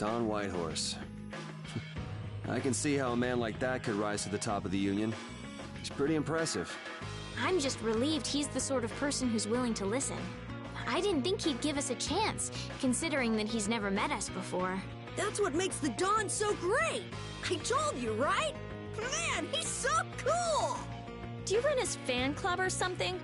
Don Whitehorse. I can see how a man like that could rise to the top of the Union. He's pretty impressive. I'm just relieved he's the sort of person who's willing to listen. I didn't think he'd give us a chance, considering that he's never met us before. That's what makes the Don so great! I told you, right? Man, he's so cool! Do you run his fan club or something?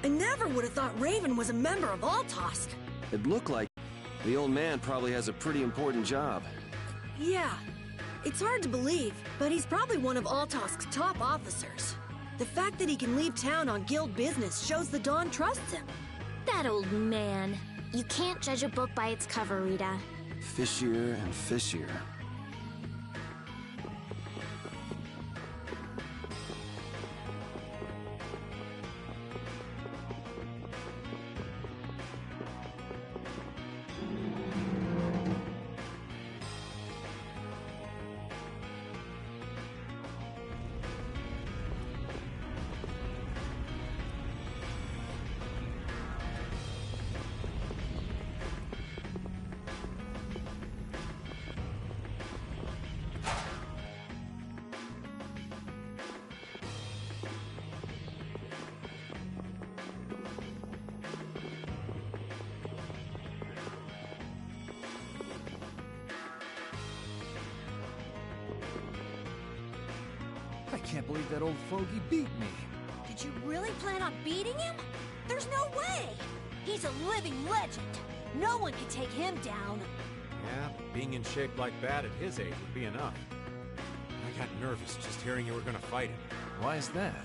I never would have thought Raven was a member of Altosk. It looked like the old man probably has a pretty important job. Yeah, it's hard to believe, but he's probably one of Altosk's top officers. The fact that he can leave town on guild business shows the Don trusts him. That old man. You can't judge a book by its cover, Rita. Fishier and fishier. I can't believe that old fogey beat me. Did you really plan on beating him? There's no way! He's a living legend. No one can take him down. Yeah, being in shape like that at his age would be enough. I got nervous just hearing you were gonna fight him. Why is that?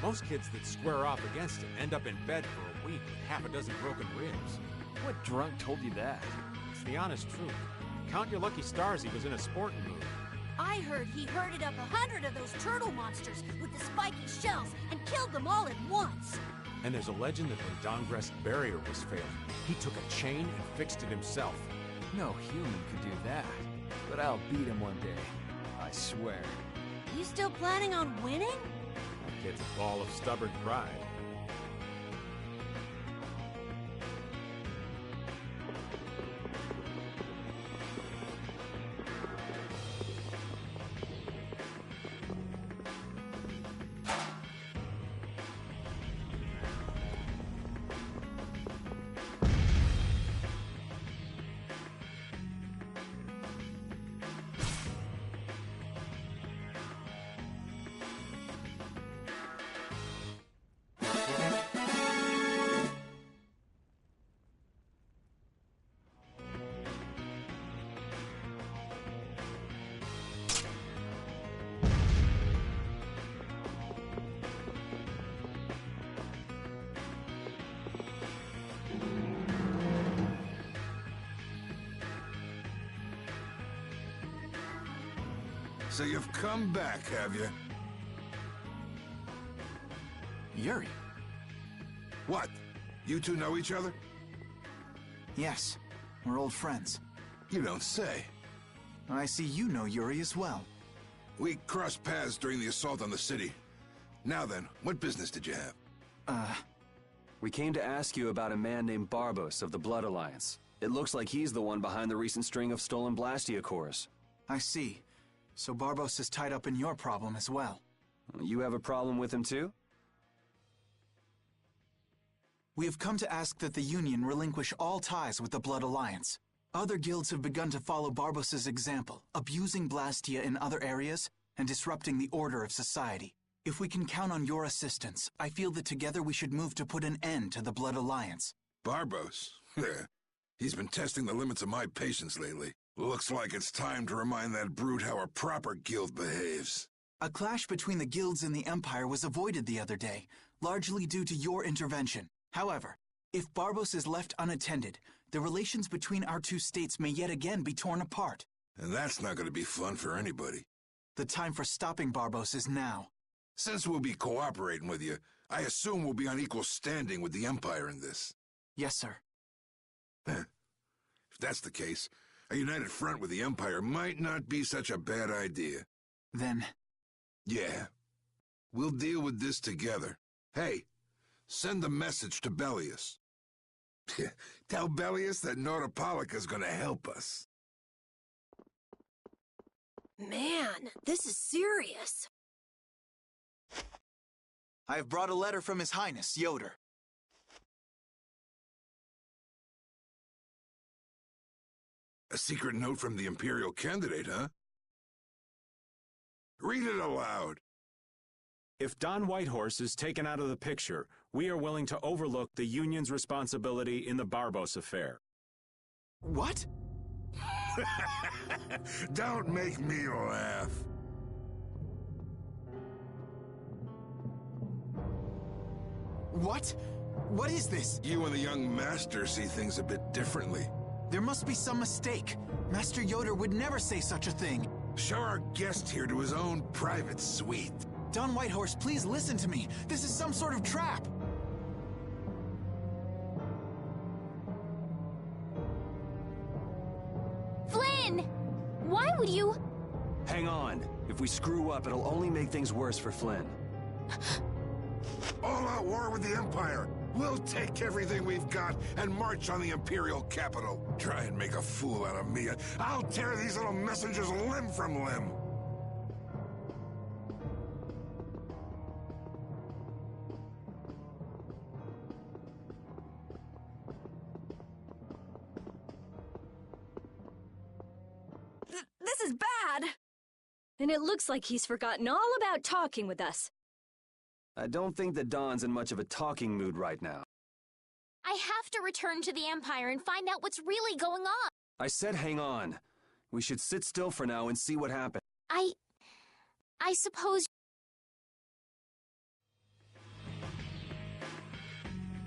Most kids that square off against him end up in bed for a week with half a dozen broken ribs. What drunk told you that? It's the honest truth. Count your lucky stars he was in a sporting mood. I heard he herded up 100 of those turtle monsters with the spiky shells and killed them all at once. And there's a legend that when Dongrest's barrier was failing, he took a chain and fixed it himself. No human could do that. But I'll beat him one day. I swear. You still planning on winning? That kid's a ball of stubborn pride. So you've come back, have you? Yuri? What? You two know each other? Yes, we're old friends. You don't say. I see you know Yuri as well. We crossed paths during the assault on the city. Now then, what business did you have? We came to ask you about a man named Barbos of the Blood Alliance. It looks like he's the one behind the recent string of stolen Blastia cores. I see. So Barbos is tied up in your problem as well. You have a problem with him too? We have come to ask that the Union relinquish all ties with the Blood Alliance. Other guilds have begun to follow Barbos' example, abusing Blastia in other areas and disrupting the order of society. If we can count on your assistance, I feel that together we should move to put an end to the Blood Alliance. Barbos? He's been testing the limits of my patience lately. Looks like it's time to remind that brute how a proper guild behaves. A clash between the guilds and the Empire was avoided the other day, largely due to your intervention. However, if Barbos is left unattended, the relations between our two states may yet again be torn apart. And that's not going to be fun for anybody. The time for stopping Barbos is now. Since we'll be cooperating with you, I assume we'll be on equal standing with the Empire in this. Yes, sir. If that's the case, a united front with the Empire might not be such a bad idea. Then... Yeah. We'll deal with this together. Hey, send the message to Bellius. Tell Bellius that Nordopolica's gonna help us. Man, this is serious. I have brought a letter from His Highness, Yoder. A secret note from the Imperial candidate, huh? Read it aloud. If Don Whitehorse is taken out of the picture, we are willing to overlook the Union's responsibility in the Barbos affair. What? Don't make me laugh. What? What is this? You and the young master see things a bit differently. There must be some mistake. Master Yoder would never say such a thing. Show our guest here to his own private suite. Don Whitehorse, please listen to me. This is some sort of trap. Flynn! Why would you... Hang on. If we screw up, it'll only make things worse for Flynn. All-out war with the Empire. We'll take everything we've got and march on the Imperial capital. Try and make a fool out of me. I'll tear these little messengers limb from limb. This is bad! And it looks like he's forgotten all about talking with us. I don't think that Don's in much of a talking mood right now. I have to return to the Empire and find out what's really going on. I said hang on. We should sit still for now and see what happens. I suppose...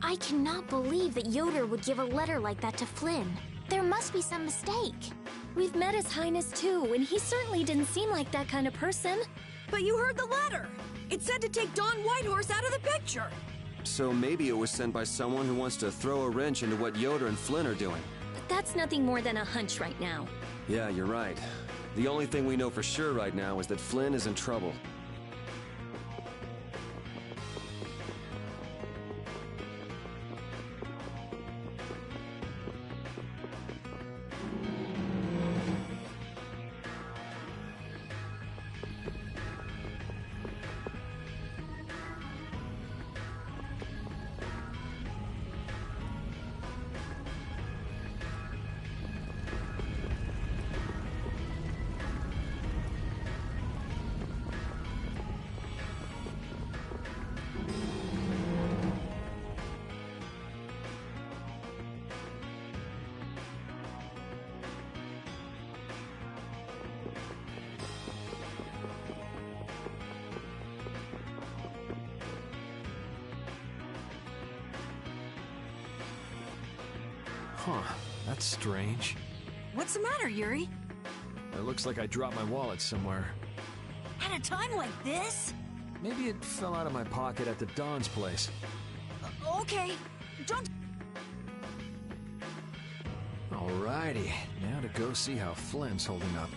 I cannot believe that Yoder would give a letter like that to Flynn. There must be some mistake. We've met His Highness too, and he certainly didn't seem like that kind of person. But you heard the letter. It said to take Don Whitehorse out of the picture. So maybe it was sent by someone who wants to throw a wrench into what Yoder and Flynn are doing. But that's nothing more than a hunch right now. Yeah, you're right. The only thing we know for sure right now is that Flynn is in trouble. Huh, that's strange. What's the matter, Yuri? It looks like I dropped my wallet somewhere. At a time like this? Maybe it fell out of my pocket at the Don's place. Okay, don't... Alrighty, now to go see how Flynn's holding up.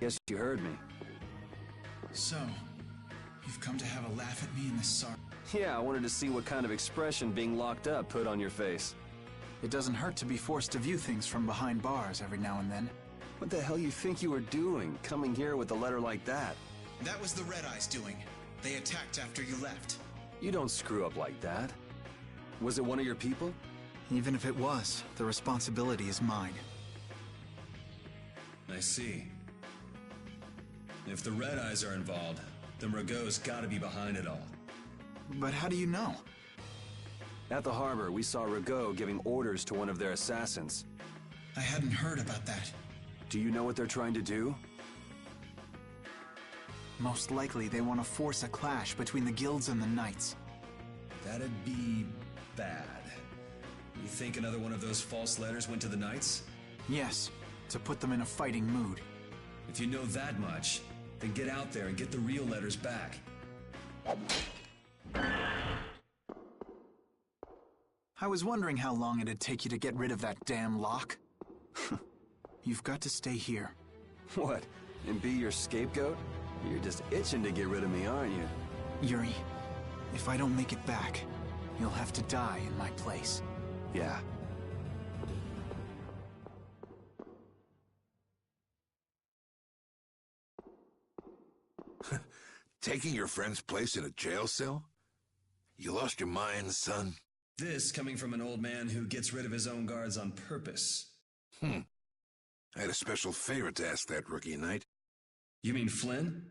Guess you heard me. So, you've come to have a laugh at me in this sorry. Yeah, I wanted to see what kind of expression being locked up put on your face. It doesn't hurt to be forced to view things from behind bars every now and then. What the hell you think you were doing, coming here with a letter like that? That was the Red Eyes doing. They attacked after you left. You don't screw up like that. Was it one of your people? Even if it was, the responsibility is mine. I see. If the Red Eyes are involved, then Rago's gotta be behind it all. But how do you know? At the harbor, we saw Rago giving orders to one of their assassins. I hadn't heard about that. Do you know what they're trying to do? Most likely they want to force a clash between the guilds and the knights. That'd be bad. You think another one of those false letters went to the knights? Yes, to put them in a fighting mood. If you know that much, then get out there and get the real letters back. I was wondering how long it'd take you to get rid of that damn lock. You've got to stay here. What, and be your scapegoat? You're just itching to get rid of me, aren't you? Yuri, if I don't make it back, you'll have to die in my place. Yeah. Taking your friend's place in a jail cell? You lost your mind, son? This coming from an old man who gets rid of his own guards on purpose. I had a special favor to ask that rookie knight. You mean Flynn?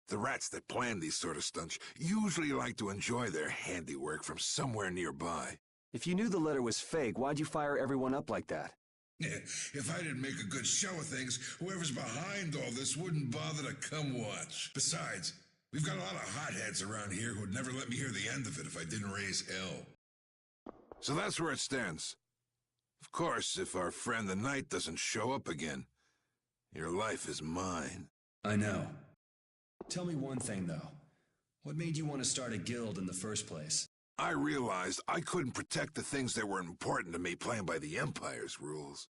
The rats that plan these sort of stunts usually like to enjoy their handiwork from somewhere nearby. If you knew the letter was fake, why'd you fire everyone up like that? If I didn't make a good show of things, whoever's behind all this wouldn't bother to come watch. Besides, we've got a lot of hotheads around here who'd never let me hear the end of it if I didn't raise hell. So that's where it stands. Of course, if our friend the knight doesn't show up again, your life is mine. I know. Tell me one thing, though. What made you want to start a guild in the first place? I realized I couldn't protect the things that were important to me playing by the Empire's rules.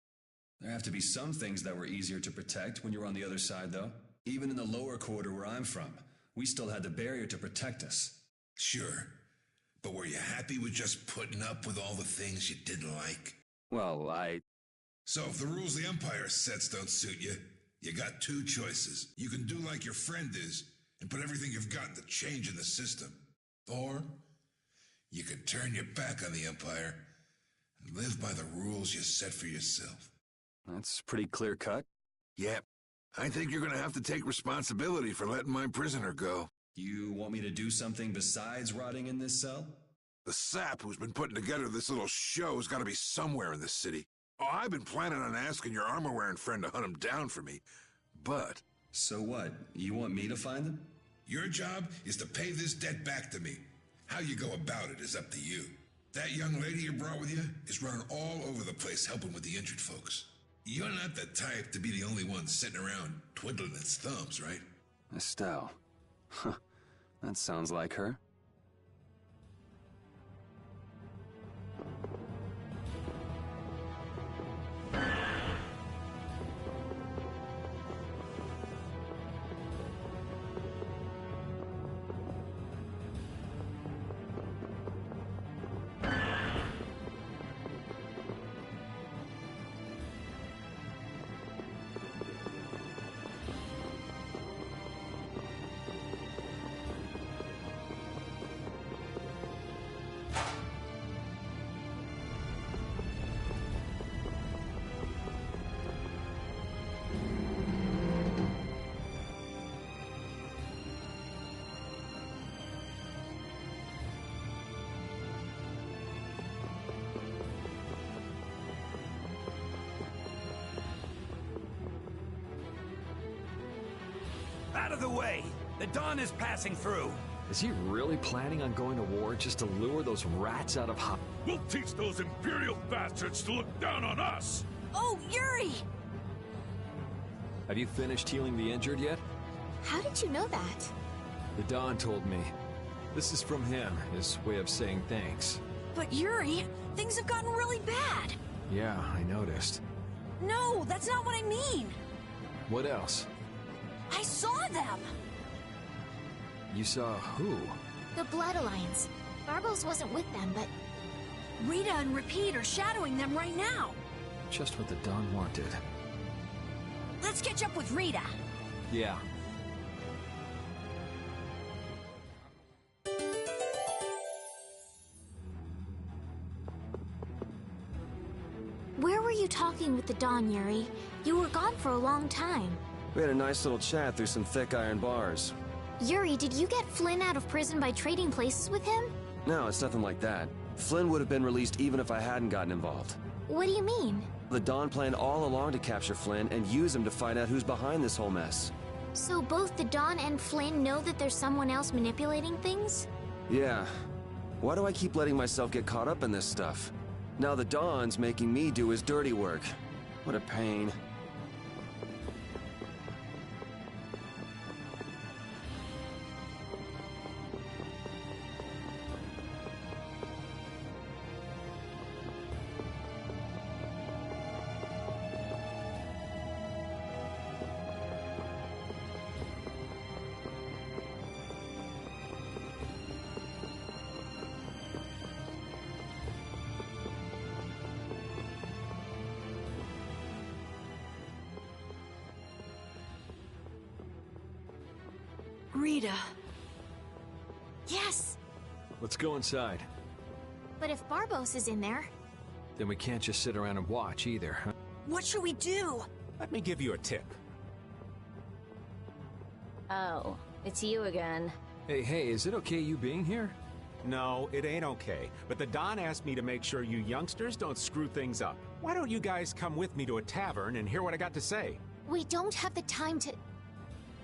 There have to be some things that were easier to protect when you were on the other side, though. Even in the lower quarter where I'm from, we still had the barrier to protect us. Sure. But were you happy with just putting up with all the things you didn't like? Well, So if the rules the Empire sets don't suit you, you got two choices. You can do like your friend is and put everything you've got into change in the system. Or you can turn your back on the Empire and live by the rules you set for yourself. That's pretty clear-cut. Yep. I think you're going to have to take responsibility for letting my prisoner go. You want me to do something besides rotting in this cell? The sap who's been putting together this little show's got to be somewhere in this city. Oh, I've been planning on asking your armor-wearing friend to hunt him down for me, but... So what? You want me to find them? Your job is to pay this debt back to me. How you go about it is up to you. That young lady you brought with you is running all over the place helping with the injured folks. You're not the type to be the only one sitting around twiddling its thumbs, right? Estelle. Huh. That sounds like her. Out of the way! The dawn is passing through! Is he really planning on going to war just to lure those rats out of We'll teach those Imperial bastards to look down on us! Oh, Yuri! Have you finished healing the injured yet? How did you know that? The Don told me. This is from him, his way of saying thanks. But Yuri, things have gotten really bad. Yeah, I noticed. No, that's not what I mean. What else? I saw them! You saw who? The Blood Alliance. Barbos wasn't with them, but Rita and Repeat are shadowing them right now. Just what the Dawn wanted. Let's catch up with Rita. Yeah. where were you talking with the Dawn, Yuri? You were gone for a long time. We had a nice little chat through some thick iron bars. Yuri, did you get Flynn out of prison by trading places with him? No, it's nothing like that. Flynn would have been released even if I hadn't gotten involved. What do you mean? The Dawn planned all along to capture Flynn and use him to find out who's behind this whole mess. So both the Dawn and Flynn know that there's someone else manipulating things? Yeah. Why do I keep letting myself get caught up in this stuff? Now the Dawn's making me do his dirty work. What a pain. Rita. Yes! Let's go inside. But if Barbos is in there... Then we can't just sit around and watch either, huh? What should we do? Let me give you a tip. Oh, it's you again. Hey, is it okay you being here? No, it ain't okay. But the Don asked me to make sure you youngsters don't screw things up. Why don't you guys come with me to a tavern and hear what I got to say? We don't have the time to...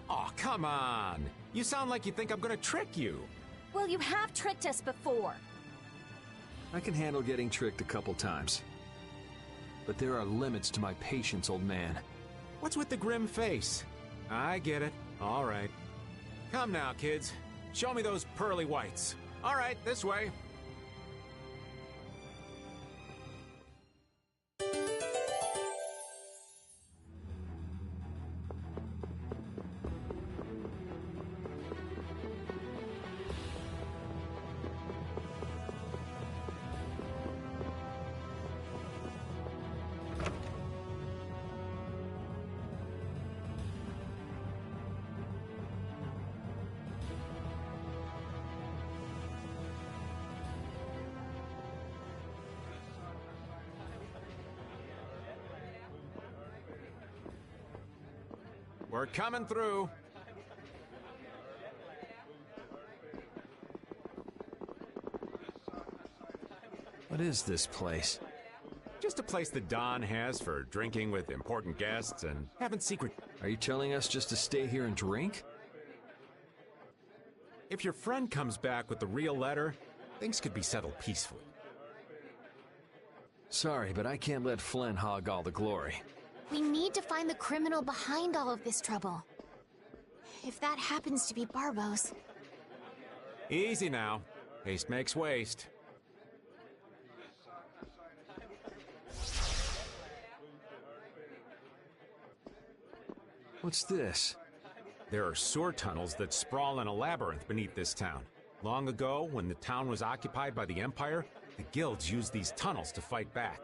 Oh, come on! You sound like you think I'm gonna trick you. Well, you have tricked us before. I can handle getting tricked a couple times. But there are limits to my patience, old man. What's with the grim face? I get it. All right. Come now, kids. Show me those pearly whites. All right, this way. We're coming through. What is this place? Just a place the Don has for drinking with important guests and having secret... Are you telling us just to stay here and drink? If your friend comes back with the real letter, things could be settled peacefully. Sorry, but I can't let Flynn hog all the glory. We need to find the criminal behind all of this trouble. If that happens to be Barbos... Easy now. Haste makes waste. What's this? There are sewer tunnels that sprawl in a labyrinth beneath this town. Long ago, when the town was occupied by the Empire, the guilds used these tunnels to fight back.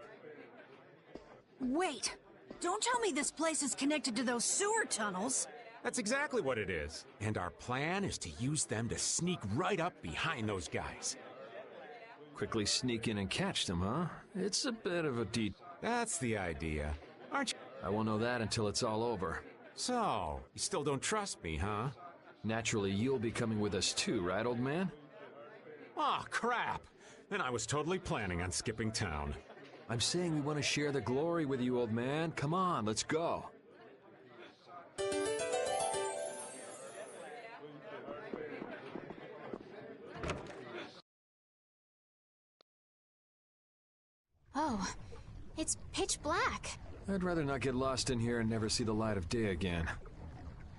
Wait! Don't tell me this place is connected to those sewer tunnels! That's exactly what it is. And our plan is to use them to sneak right up behind those guys. Quickly sneak in and catch them, huh? It's a bit of a That's the idea. Aren't you? I won't know that until it's all over. So, you still don't trust me, huh? Naturally, you'll be coming with us too, right, old man? Aw, crap! Then I was totally planning on skipping town. I'm saying we want to share the glory with you, old man. Come on, let's go. Oh, it's pitch black. I'd rather not get lost in here and never see the light of day again.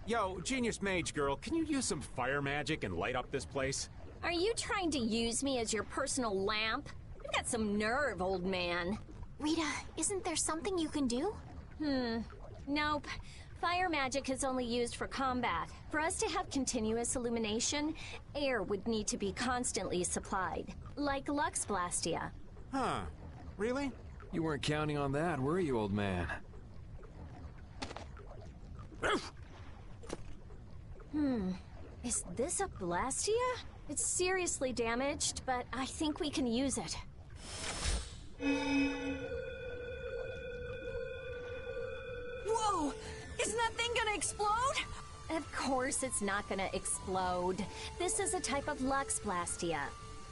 Yo, Genius Mage Girl, can you use some fire magic and light up this place? Are you trying to use me as your personal lamp? You've got some nerve, old man. Rita, isn't there something you can do? Nope. Fire magic is only used for combat. For us to have continuous illumination, air would need to be constantly supplied, like Lux Blastia. Huh. Really? You weren't counting on that, were you, old man? Is this a Blastia? It's seriously damaged, but I think we can use it. Whoa! Isn't that thing gonna explode? Of course it's not gonna explode. This is a type of Lux Blastia.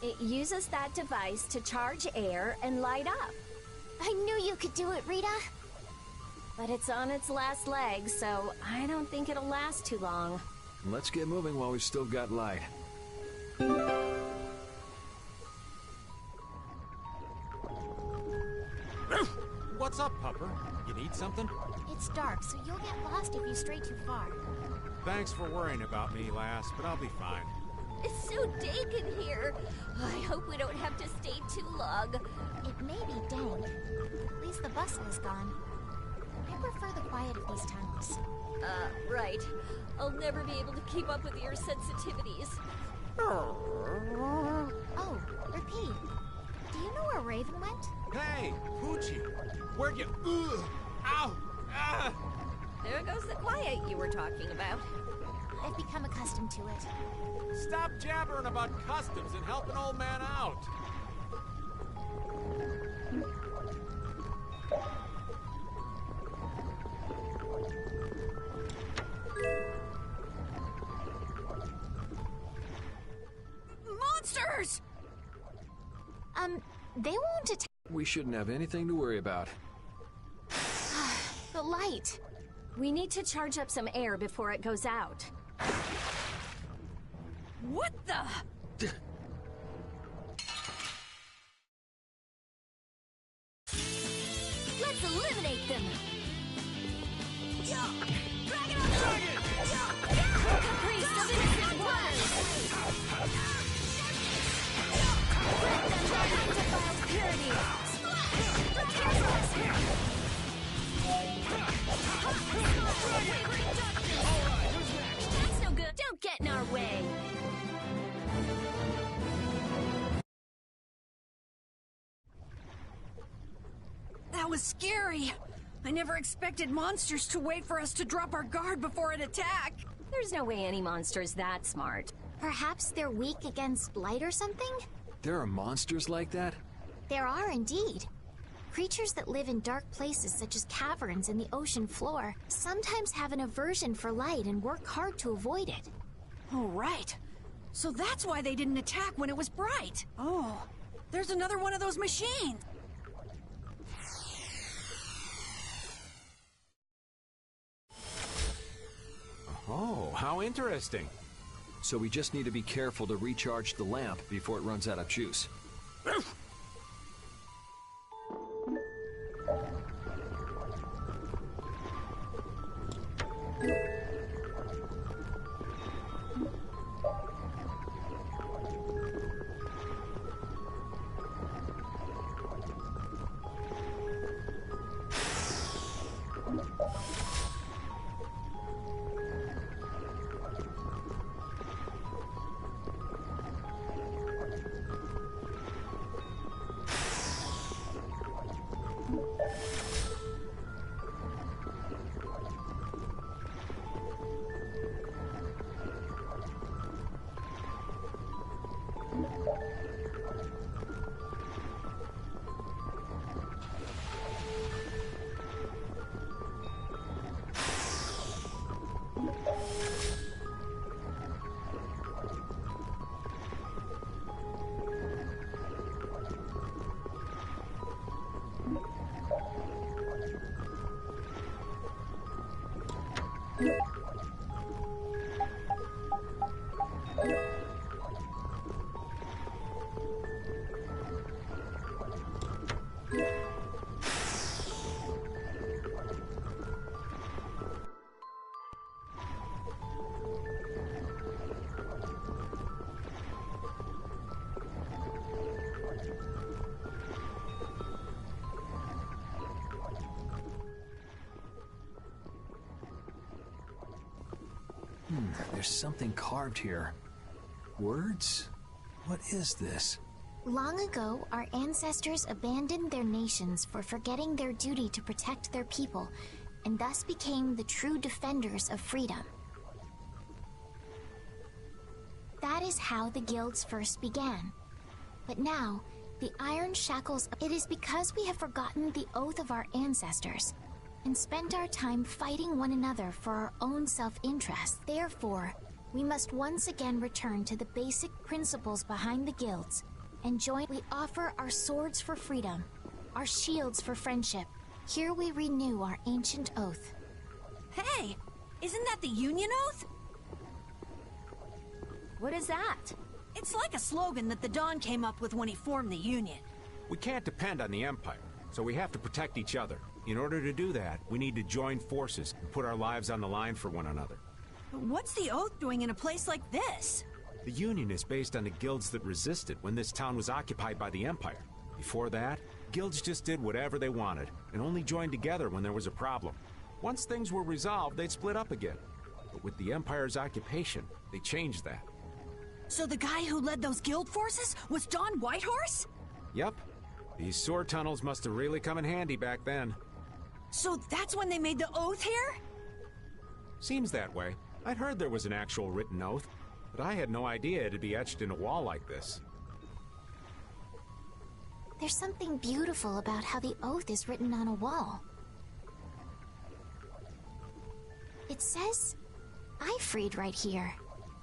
It uses that device to charge air and light up. I knew you could do it, Rita. But it's on its last leg, so I don't think it'll last too long. Let's get moving while we've still got light. What's up, Pupper? You need something? It's dark, so you'll get lost if you stray too far. Thanks for worrying about me, lass, but I'll be fine. It's so dank in here. I hope we don't have to stay too long. It may be dank. At least the bustle is gone. I prefer the quiet of these tunnels. Right. I'll never be able to keep up with your sensitivities. Oh, repeat. Do you know where Raven went? Hey, Poochie! Where'd you... Ugh! Ow! Ah! There goes the quiet you were talking about. I've become accustomed to it. Stop jabbering about customs and help an old man out! Monsters! They won't attack. We shouldn't have anything to worry about. The light. We need to charge up some air before it goes out. What the? Let's eliminate them! Caprice of innocent waters! Let them burn undefiled purity! That's no good! Don't get in our way! That was scary. I never expected monsters to wait for us to drop our guard before an attack. There's no way any monster's that smart. Perhaps they're weak against light or something? There are monsters like that? There are indeed. Creatures that live in dark places such as caverns and the ocean floor sometimes have an aversion for light and work hard to avoid it. Oh, right. So that's why they didn't attack when it was bright. Oh, there's another one of those machines. Oh, how interesting. So we just need to be careful to recharge the lamp before it runs out of juice. There's something carved here. Words? What is this? Long ago, our ancestors abandoned their nations for forgetting their duty to protect their people, and thus became the true defenders of freedom. That is how the guilds first began. But now, the iron shackles... It is because we have forgotten the oath of our ancestors and spent our time fighting one another for our own self-interest. Therefore, we must once again return to the basic principles behind the guilds and join. We offer our swords for freedom, our shields for friendship. Here we renew our ancient oath. Hey! Isn't that the Union Oath? What is that? It's like a slogan that the Dawn came up with when he formed the Union. We can't depend on the Empire, so we have to protect each other. In order to do that, we need to join forces and put our lives on the line for one another. What's the Oath doing in a place like this? The Union is based on the guilds that resisted when this town was occupied by the Empire. Before that, guilds just did whatever they wanted and only joined together when there was a problem. Once things were resolved, they'd split up again. But with the Empire's occupation, they changed that. So the guy who led those guild forces was Don Whitehorse? Yep. These sword tunnels must have really come in handy back then. So that's when they made the Oath here? Seems that way. I'd heard there was an actual written oath, but I had no idea it'd be etched in a wall like this. There's something beautiful about how the oath is written on a wall. It says, "I freed" right here.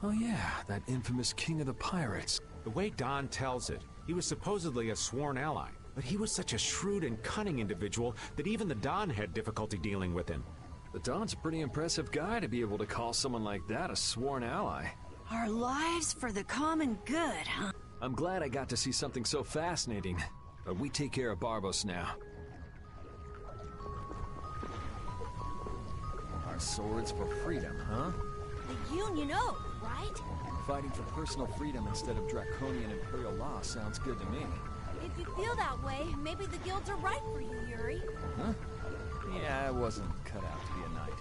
Oh yeah, that infamous king of the pirates. The way Don tells it, he was supposedly a sworn ally, but he was such a shrewd and cunning individual that even the Don had difficulty dealing with him. The Don's a pretty impressive guy to be able to call someone like that a sworn ally. Our lives for the common good, huh? I'm glad I got to see something so fascinating. But we take care of Barbos now. Our swords for freedom, huh? The Union Oath, right? Fighting for personal freedom instead of draconian imperial law sounds good to me. If you feel that way, maybe the guilds are right for you, Yuri. Huh? Yeah, I wasn't cut out to be a knight.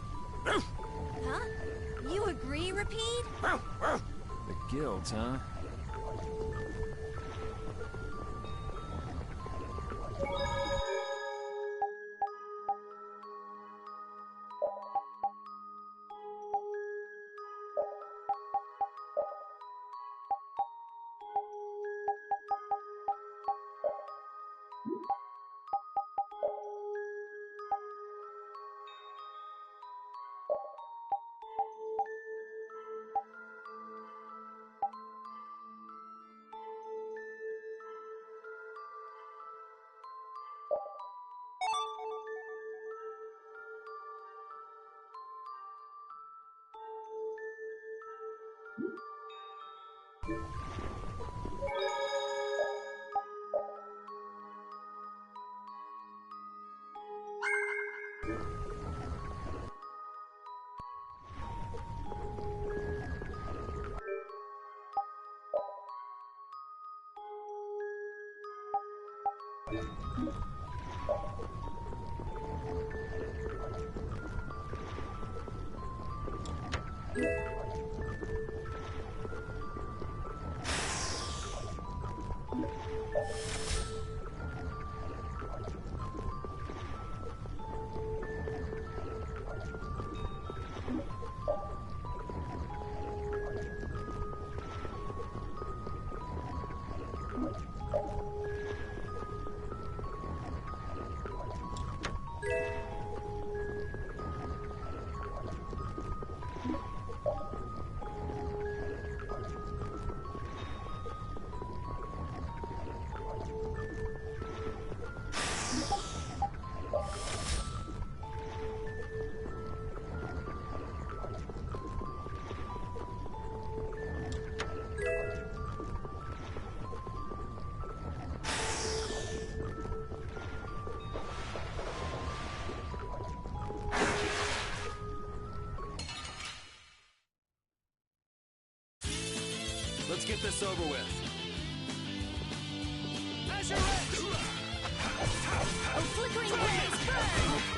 Huh? You agree, Rapide? The guilds, huh? Let's get this over with. Measure it! Oh, flickering rays burn!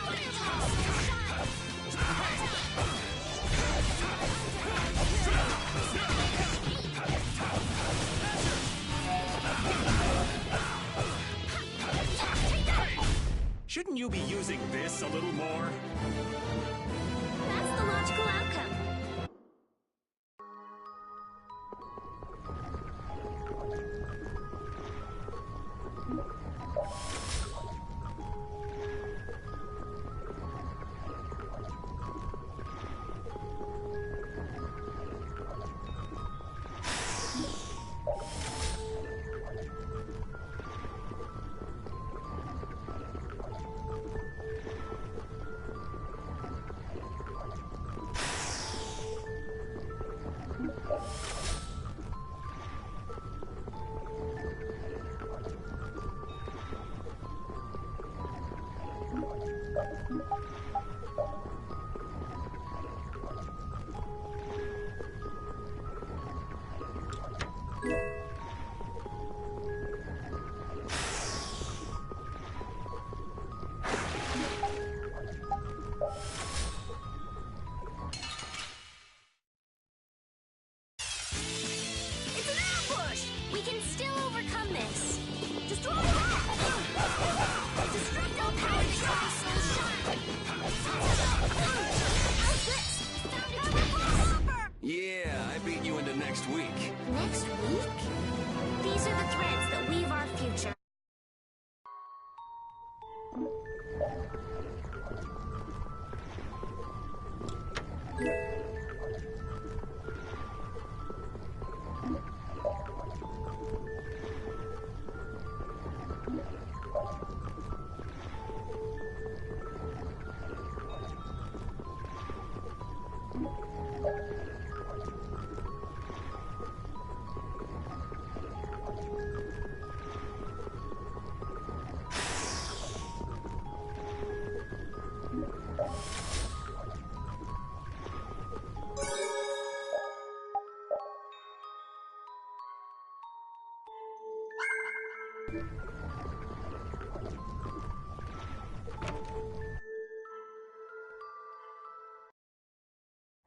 Shouldn't you be using this a little more? That's the logical outcome. We can still overcome this. Destroy the Destructo power Yeah, I beat you into next week. Next week? These are the threads that weave our future.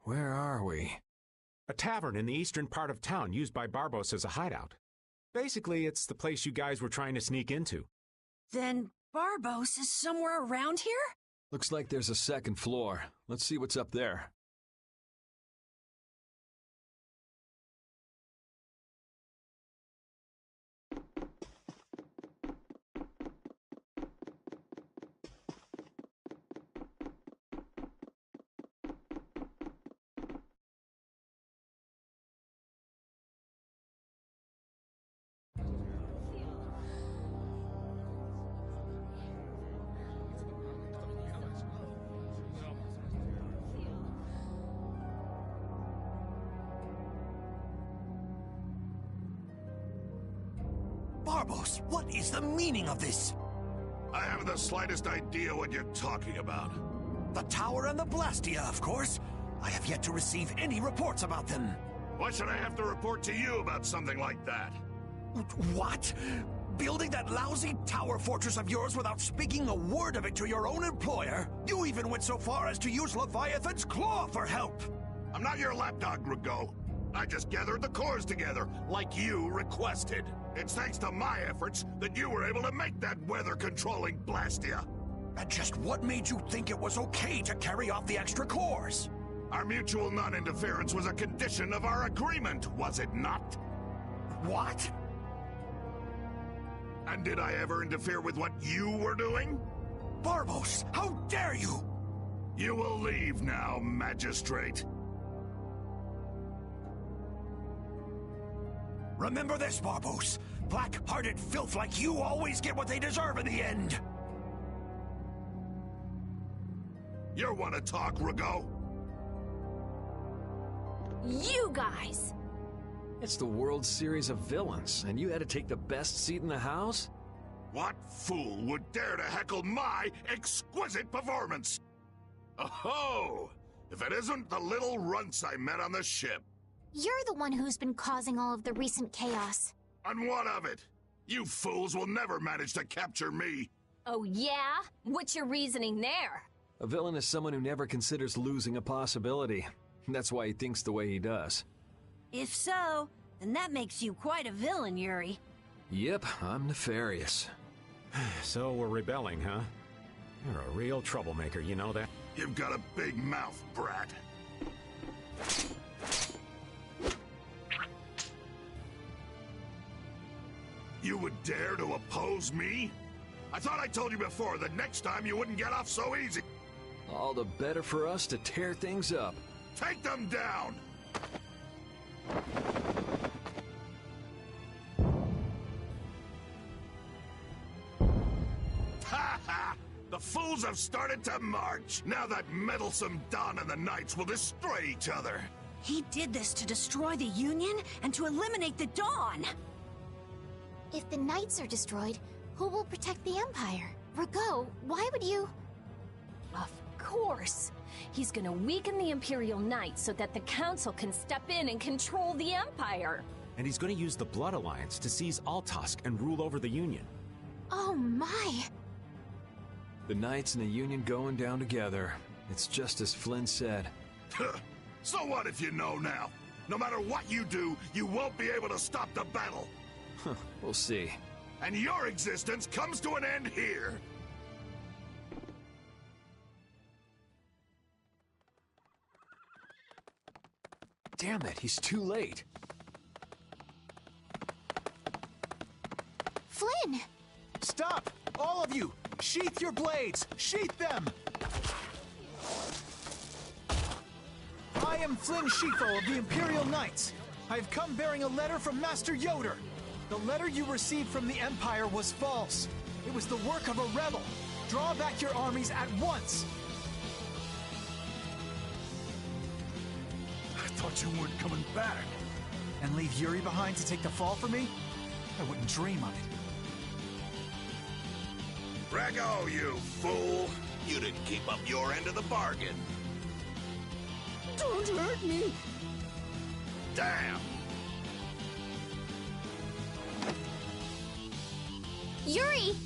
Where are we? A tavern in the eastern part of town used by Barbos as a hideout. Basically, it's the place you guys were trying to sneak into. Then Barbos is somewhere around here? Looks like there's a second floor. Let's see what's up there. Barbos, what is the meaning of this? I haven't the slightest idea what you're talking about. The tower and the Blastia, of course. I have yet to receive any reports about them. Why should I have to report to you about something like that? What? Building that lousy tower fortress of yours without speaking a word of it to your own employer? You even went so far as to use Leviathan's claw for help! I'm not your lapdog, Rigaud. I just gathered the cores together, like you requested. It's thanks to my efforts that you were able to make that weather-controlling Blastia. And just what made you think it was okay to carry off the extra cores? Our mutual non-interference was a condition of our agreement, was it not? What? And did I ever interfere with what you were doing? Barbos, how dare you! You will leave now, Magistrate. Remember this, Barbos. Black-hearted filth like you always get what they deserve in the end. You want to talk, Rigaud? You guys! It's the World Series of Villains, and you had to take the best seat in the house? What fool would dare to heckle my exquisite performance? Oh, if it isn't the little runts I met on the ship. You're the one who's been causing all of the recent chaos. And what of it? You fools will never manage to capture me. Oh yeah? What's your reasoning there? A villain is someone who never considers losing a possibility. That's why he thinks the way he does. If so, then that makes you quite a villain, Yuri. Yep, I'm nefarious. So we're rebelling, huh? You're a real troublemaker, you know that? You've got a big mouth, brat. You would dare to oppose me? I thought I told you before that next time you wouldn't get off so easy. All the better for us to tear things up. Take them down! Ha ha! The fools have started to march. Now that meddlesome Don and the Knights will destroy each other. He did this to destroy the Union and to eliminate the Dawn. If the Knights are destroyed, who will protect the Empire? Rago, why would you... Of course. He's gonna weaken the Imperial Knights so that the Council can step in and control the Empire. And he's gonna use the Blood Alliance to seize Altosk and rule over the Union. Oh my! The Knights and the Union going down together. It's just as Flynn said. So what if you know now? No matter what you do, you won't be able to stop the battle. We'll see. And your existence comes to an end here. Damn it, he's too late. Flynn! Stop! All of you! Sheath your blades! Sheath them! I am Flynn Scifo of the Imperial Knights. I have come bearing a letter from Master Yoder. The letter you received from the Empire was false. It was the work of a rebel. Draw back your armies at once! I thought you weren't coming back. And leave Yuri behind to take the fall for me? I wouldn't dream of it. Rago, you fool! You didn't keep up your end of the bargain. Don't hurt me! Damn! Yuri!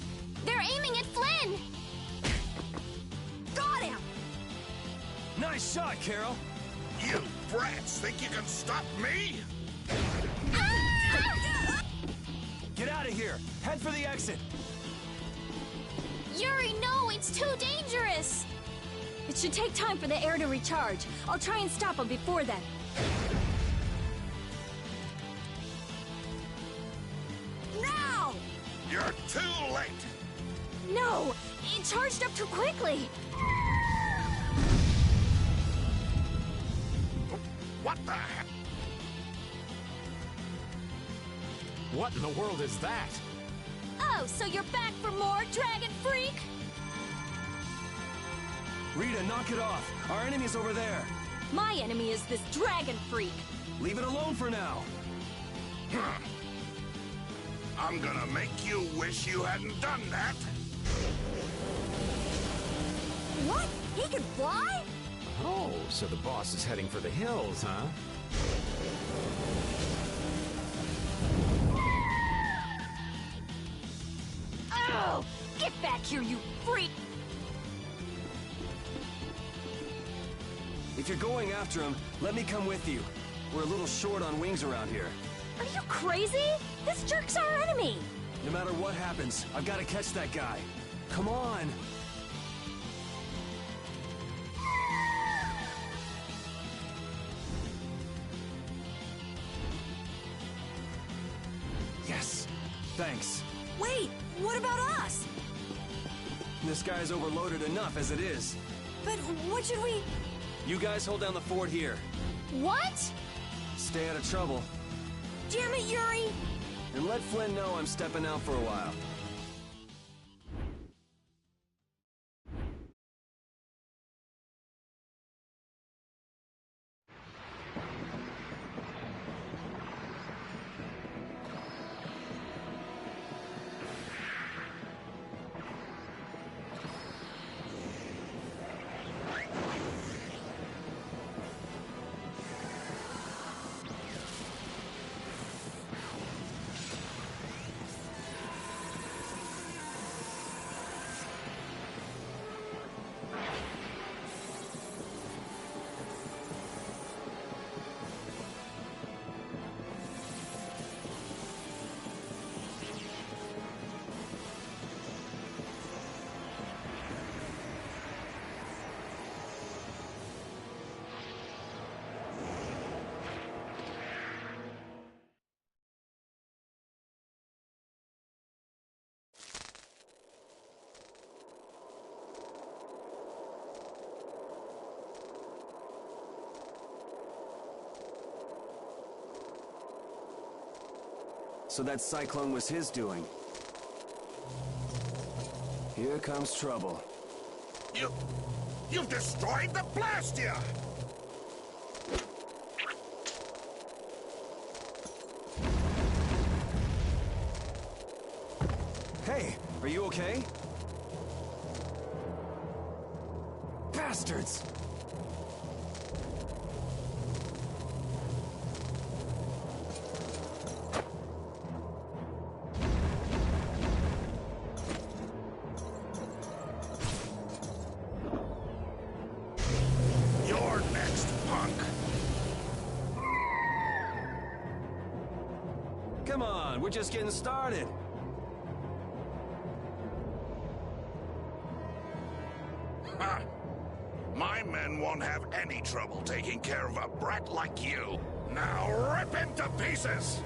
They're aiming at Flynn! Got him! Nice shot, Carol! You brats think you can stop me? Ah! Get out of here! Head for the exit! Yuri, no! It's too dangerous! It should take time for the air to recharge. I'll try and stop him before then. Now! You're too late! No! It charged up too quickly! What the heck? What in the world is that? Oh, so you're back for more, Dragon Freak? Rita, knock it off. Our enemy's over there. My enemy is this Dragon Freak. Leave it alone for now. I'm gonna make you wish you hadn't done that. What? He can fly? Oh, so the boss is heading for the hills, huh? Oh! Get back here, you freak! If you're going after him, let me come with you. We're a little short on wings around here. Are you crazy? This jerk's our enemy! No matter what happens, I've got to catch that guy. Come on! Yes! Thanks. Wait, what about us? This guy's overloaded enough as it is. But what should we... You guys hold down the fort here. What? Stay out of trouble. Damn it, Yuri! And let Flynn know I'm stepping out for a while. so that cyclone was his doing. Here comes trouble. You've destroyed the Blastia! Hey, are you okay? Bastards! You're next, punk! Come on, we're just getting started. Ha! My men won't have any trouble taking care of a brat like you. Now rip him to pieces!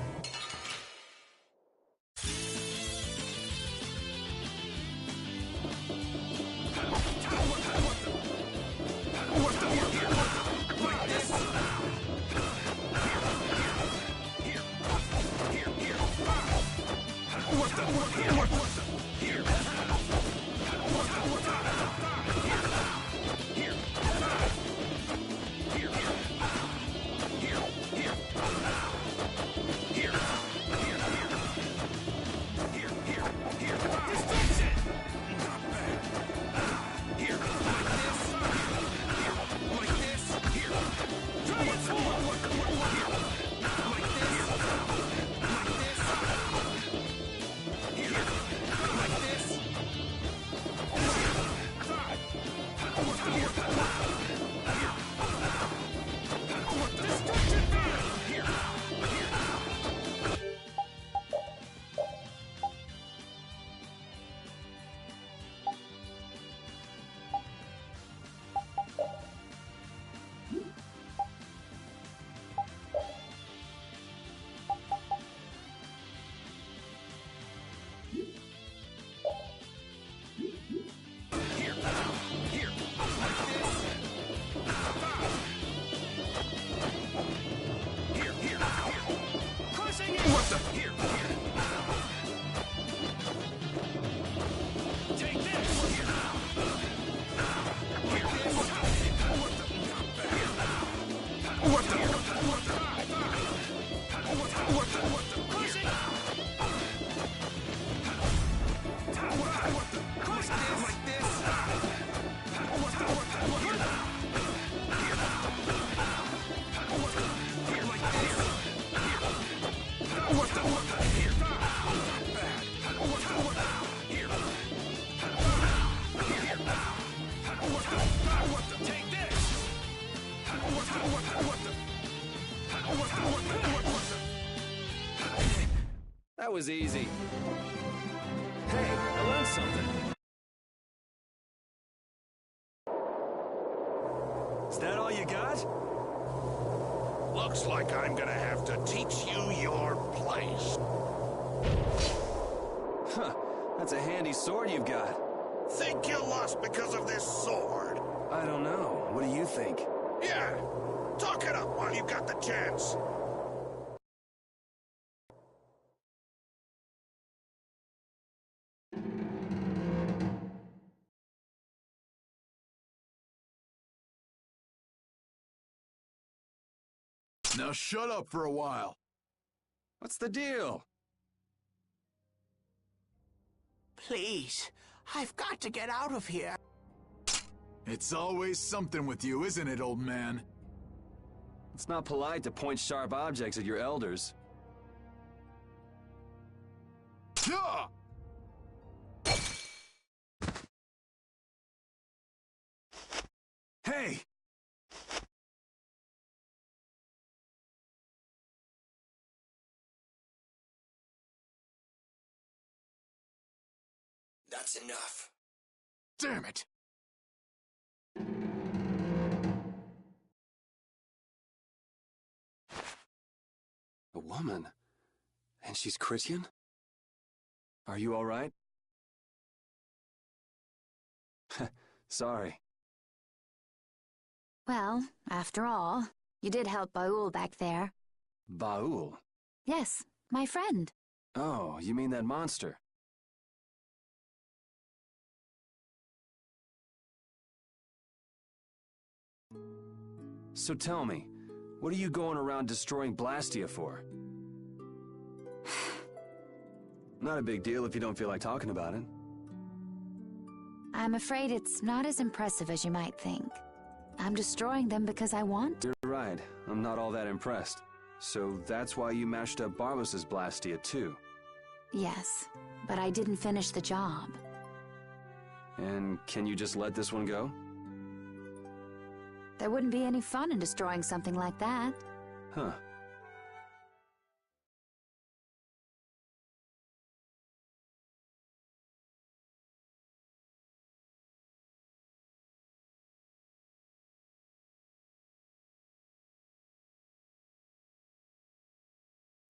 That was easy. Hey, I learned something. Is that all you got? Looks like I'm gonna have to teach you your place. Huh, that's a handy sword you've got. Think you lost because of this sword? I don't know. What do you think? Yeah, talk it up while you got the chance. Now shut up for a while. What's the deal? Please, I've got to get out of here. It's always something with you, isn't it, old man? It's not polite to point sharp objects at your elders. Yeah! Hey! That's enough. Damn it! A woman? And she's Christian? Are you all right? Sorry. Well, after all, you did help Baul back there. Baul? Yes, my friend. Oh, you mean that monster? So tell me, what are you going around destroying Blastia for? Not a big deal if you don't feel like talking about it. I'm afraid it's not as impressive as you might think. I'm destroying them because I want to. You're right, I'm not all that impressed. So that's why you mashed up Barbos's Blastia too? Yes, but I didn't finish the job. And can you just let this one go? There wouldn't be any fun in destroying something like that. Huh.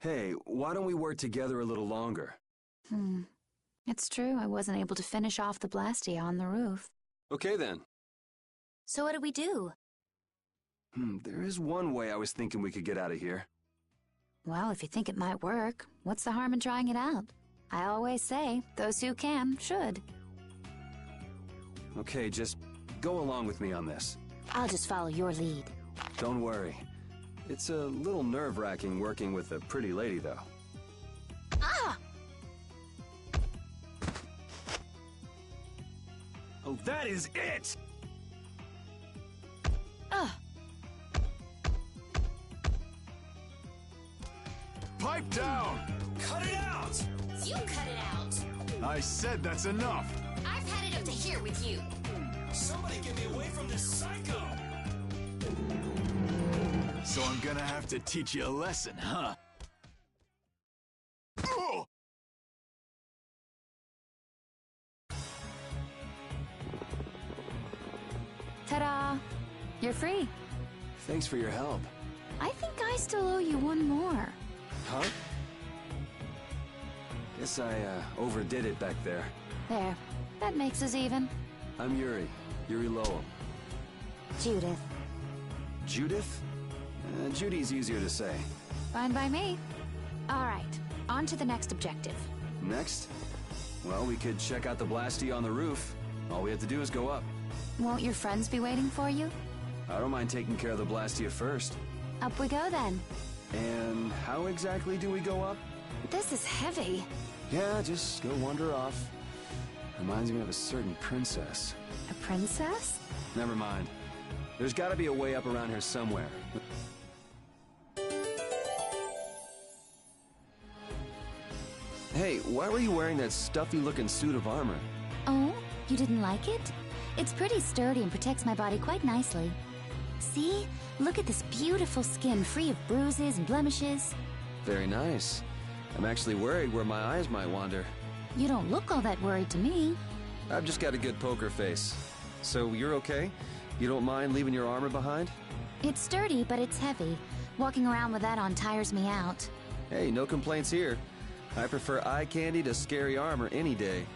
Hey, why don't we work together a little longer? It's true, I wasn't able to finish off the Blastia on the roof. Okay then. So what do we do? There is one way I was thinking we could get out of here. Well, if you think it might work, what's the harm in trying it out? I always say, those who can, should. Okay, just go along with me on this. I'll just follow your lead. Don't worry. It's a little nerve-wracking working with a pretty lady, though. Ah! Oh, that is it! Pipe down! Cut it out! You cut it out! I said that's enough! I've had it up to here with you. Somebody get me away from this psycho! So I'm gonna have to teach you a lesson, huh? Oh! Ta-da! You're free. Thanks for your help. I think I still owe you one more. Huh? Guess I overdid it back there. There. That makes us even. I'm Yuri Lowell. Judith. Judith? Judy's easier to say. Fine by me. All right, on to the next objective. Next? Well, we could check out the Blastia on the roof. All we have to do is go up. Won't your friends be waiting for you? I don't mind taking care of the Blastia first. Up we go then. And how exactly do we go up? This is heavy. Yeah, just go wander off. Reminds me of a certain princess. A princess? Never mind. There's gotta be a way up around here somewhere. Hey, why were you wearing that stuffy-looking suit of armor? Oh, you didn't like it? It's pretty sturdy and protects my body quite nicely. See? Look at this beautiful skin, free of bruises and blemishes. Very nice. I'm actually worried where my eyes might wander. You don't look all that worried to me. I've just got a good poker face. So you're okay? You don't mind leaving your armor behind? It's sturdy, but it's heavy. Walking around with that on tires me out. Hey, no complaints here. I prefer eye candy to scary armor any day.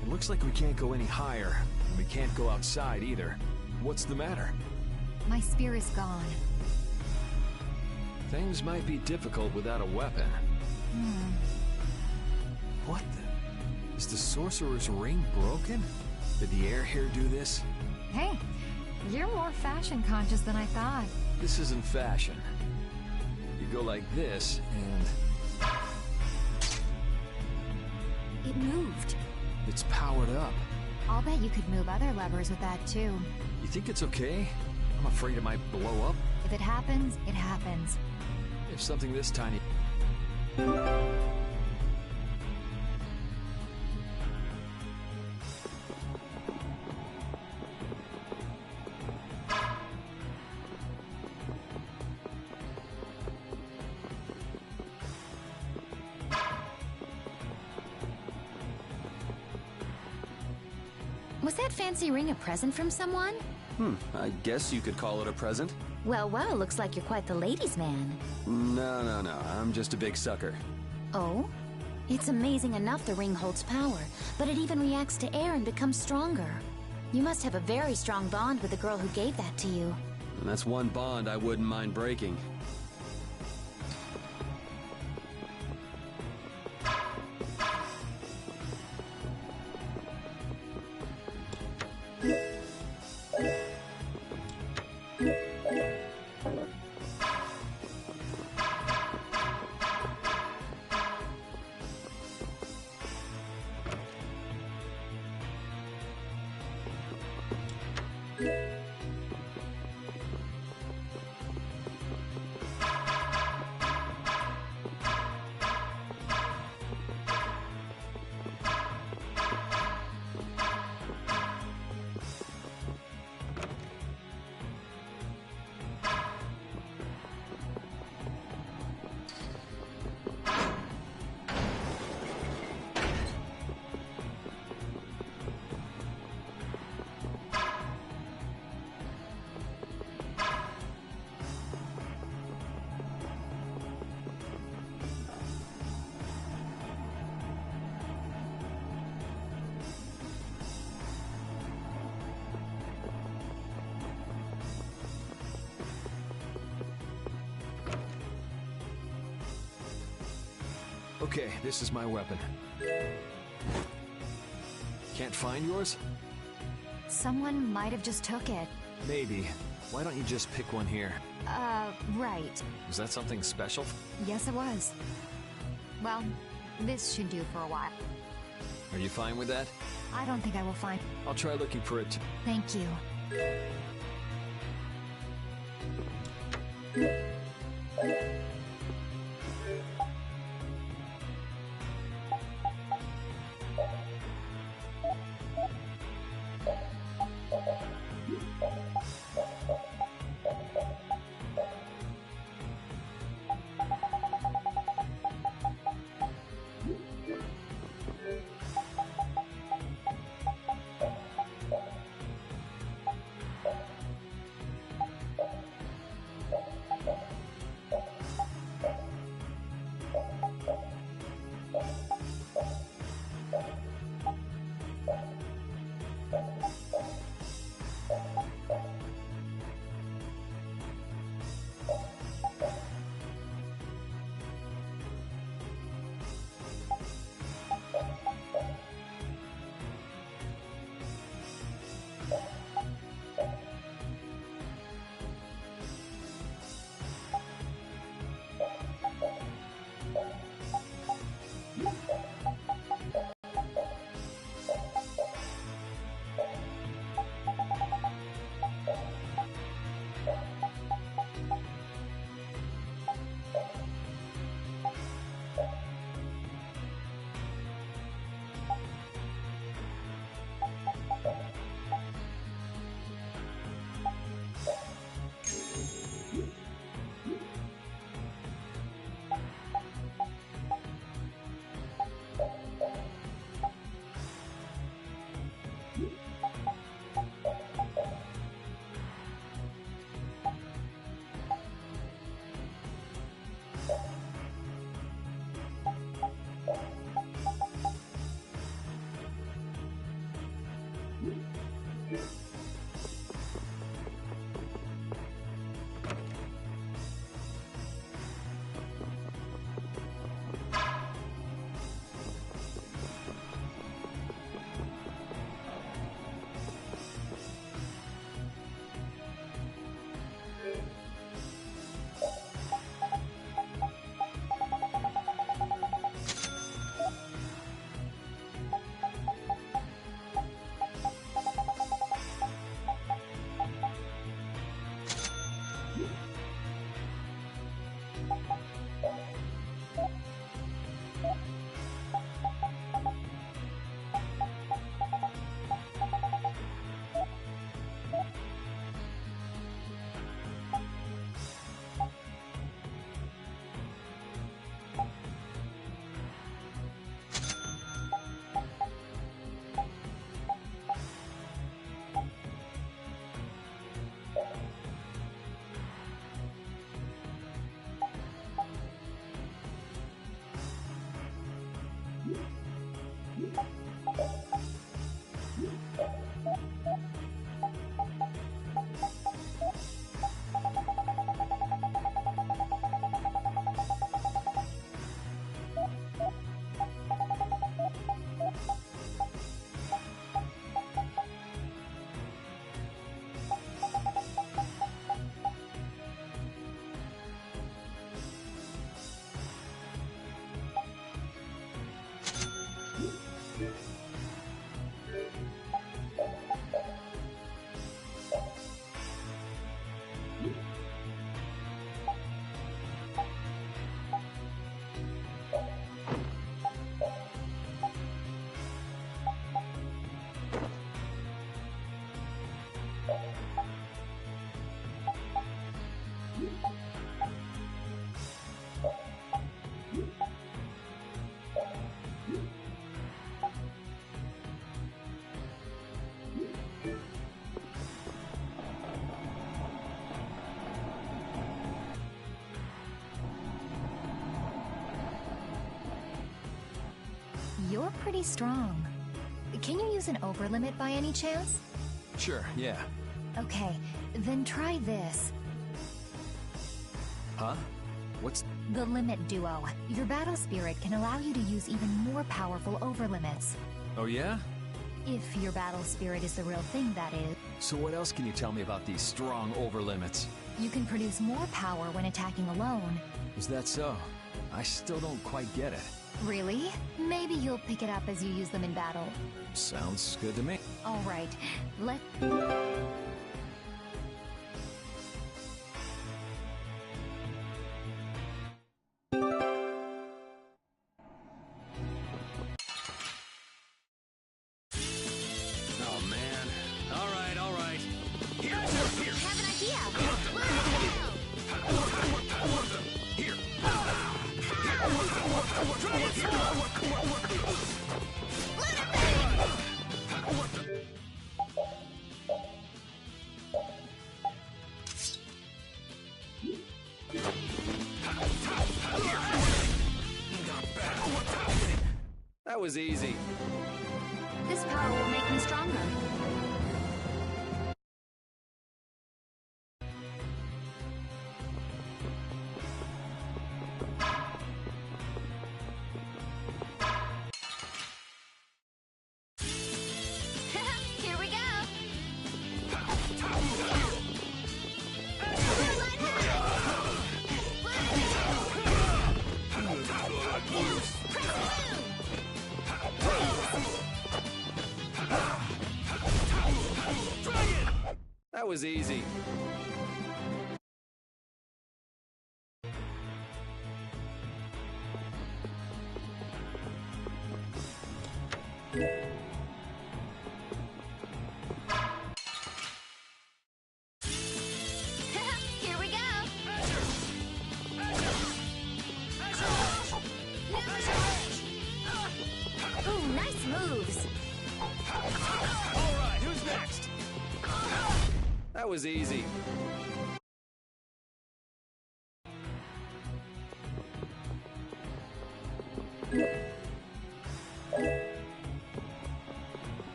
It looks like we can't go any higher, and we can't go outside either. What's the matter? My spear is gone. Things might be difficult without a weapon. What the? Is the sorcerer's ring broken? Did the air here do this? Hey, you're more fashion conscious than I thought. This isn't fashion. You go like this, and... It moved. it's powered up. I'll bet you could move other levers with that too. You think it's okay? I'm afraid it might blow up. If it happens, it happens. If something this tiny... Was that fancy ring a present from someone? I guess you could call it a present. Well, well, looks like you're quite the ladies' man. No. I'm just a big sucker. Oh? It's amazing enough the ring holds power, but it even reacts to air and becomes stronger. You must have a very strong bond with the girl who gave that to you. And that's one bond I wouldn't mind breaking. Okay, this is my weapon. Can't find yours? Someone might have just took it. Maybe. Why don't you just pick one here? Right. Was that something special? Yes, it was. Well, this should do for a while. Are you fine with that? I don't think I will find... I'll try looking for it. Thank you. You're pretty strong. Can you use an overlimit by any chance? Sure, yeah. Okay, then try this. Huh? What's... The Limit Duo. Your battle spirit can allow you to use even more powerful overlimits. Oh yeah? If your battle spirit is the real thing, that is. So what else can you tell me about these strong overlimits? You can produce more power when attacking alone. Is that so? I still don't quite get it. Really? Maybe you'll pick it up as you use them in battle. Sounds good to me. All right, let... Oh, man. All right. Here. Have an idea. Here. That was easy. This power will make me stronger. Here we go. That was easy. Here we go. Ooh, nice moves. All right, who's next? That was easy.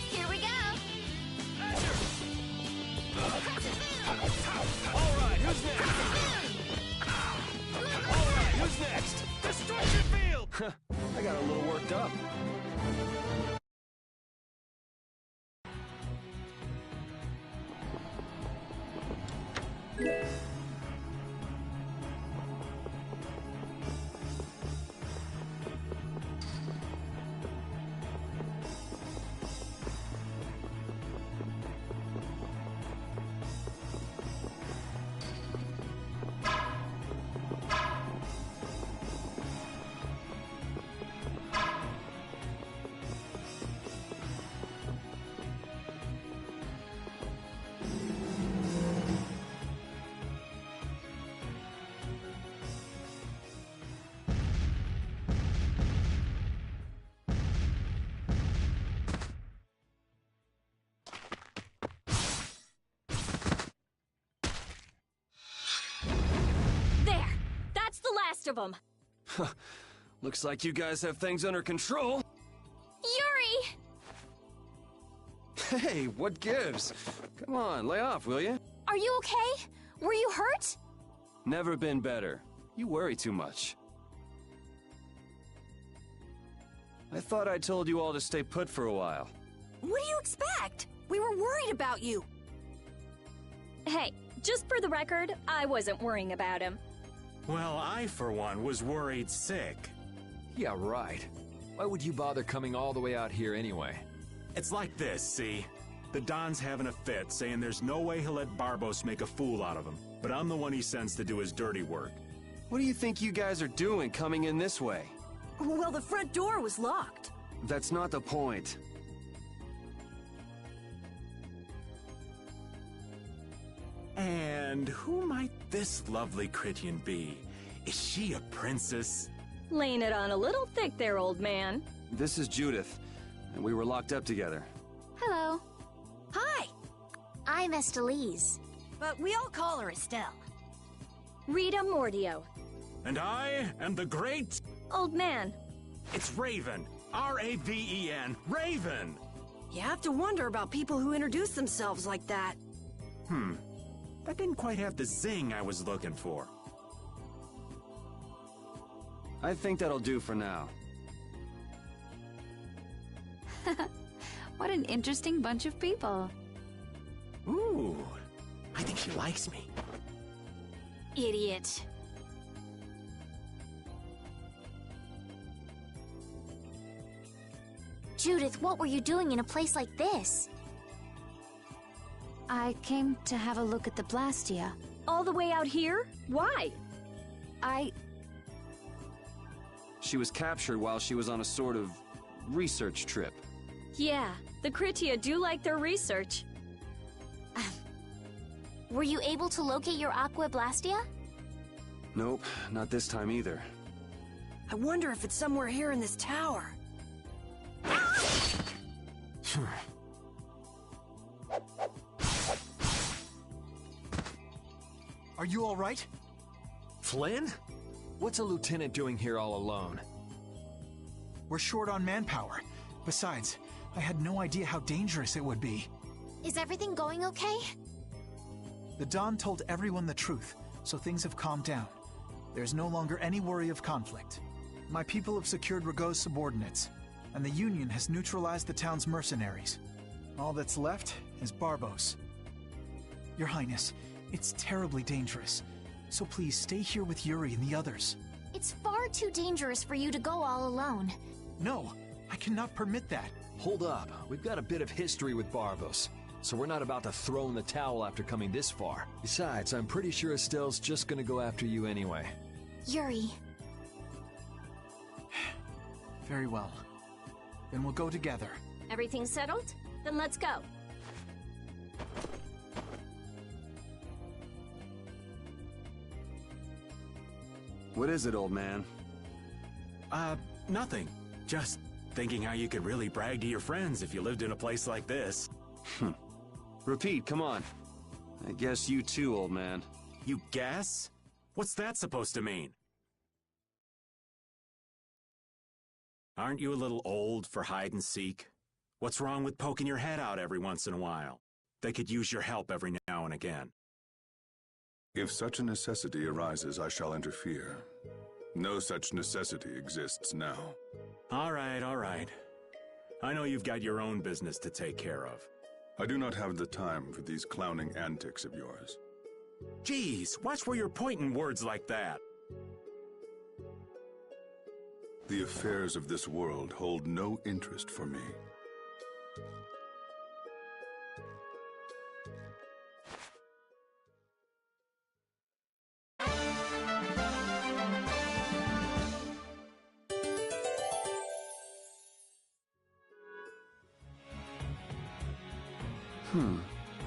Here we go. All right, who's next? Destruction field! I got a little worked up. There! That's the last of them. Looks like you guys have things under control. Yuri! Hey, what gives? Come on, lay off, will you? Are you okay? Were you hurt? Never been better. You worry too much. I thought I told you all to stay put for a while. What do you expect? We were worried about you. Hey, just for the record, I wasn't worrying about him. Well, I, for one, was worried sick. Yeah, right. Why would you bother coming all the way out here anyway? It's like this, see? The Don's having a fit, saying there's no way he'll let Barbos make a fool out of him. But I'm the one he sends to do his dirty work. What do you think you guys are doing coming in this way? Well, the front door was locked. That's not the point. And who might this lovely Critian be? Is she a princess? Laying it on a little thick there, old man. This is Judith, and we were locked up together. Hello. Hi, I'm Estelise. but we all call her Estelle. Rita Mordio. And I am the great... Old man. It's Raven. R-A-V-E-N. Raven! You have to wonder about people who introduce themselves like that. That didn't quite have the zing I was looking for. I think that'll do for now. What an interesting bunch of people. Ooh, I think she likes me. Idiot. Judith, what were you doing in a place like this? I came to have a look at the Blastia. All the way out here? Why? She was captured while she was on a sort of research trip. Yeah, the Kritia do like their research. Were you able to locate your Aqua Blastia? Nope, not this time either. I wonder if it's somewhere here in this tower. Are you all right? Flynn? What's a lieutenant doing here all alone? We're short on manpower. Besides, I had no idea how dangerous it would be. Is everything going okay? The Don told everyone the truth, so things have calmed down. There's no longer any worry of conflict. My people have secured Rigaud's subordinates, and the Union has neutralized the town's mercenaries. All that's left is Barbos. Your Highness, it's terribly dangerous, so please stay here with Yuri and the others. It's far too dangerous for you to go all alone. No, I cannot permit that. Hold up, we've got a bit of history with Barbos, so we're not about to throw in the towel after coming this far. Besides, I'm pretty sure Estelle's just gonna go after you anyway. Yuri. Very well. Then we'll go together. Everything settled? Then let's go. What is it, old man? Nothing. Just thinking how you could really brag to your friends if you lived in a place like this. Repeat, come on. I guess you too, old man. You guess? What's that supposed to mean? Aren't you a little old for hide and seek? What's wrong with poking your head out every once in a while? They could use your help every now and again. If such a necessity arises, I shall interfere. No such necessity exists now. All right, all right. I know you've got your own business to take care of. I do not have the time for these clowning antics of yours. Geez, watch where you're pointing words like that. The affairs of this world hold no interest for me.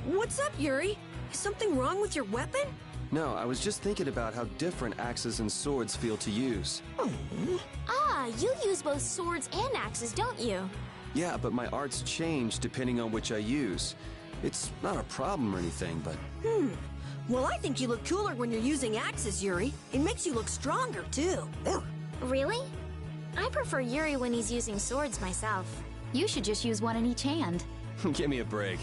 What's up, Yuri? Is something wrong with your weapon? No, I was just thinking about how different axes and swords feel to use. Ah, you use both swords and axes, don't you? Yeah, but my arts change depending on which I use. It's not a problem or anything, but... Well, I think you look cooler when you're using axes, Yuri. It makes you look stronger, too. Really? I prefer Yuri when he's using swords myself. You should just use one in each hand. Give me a break.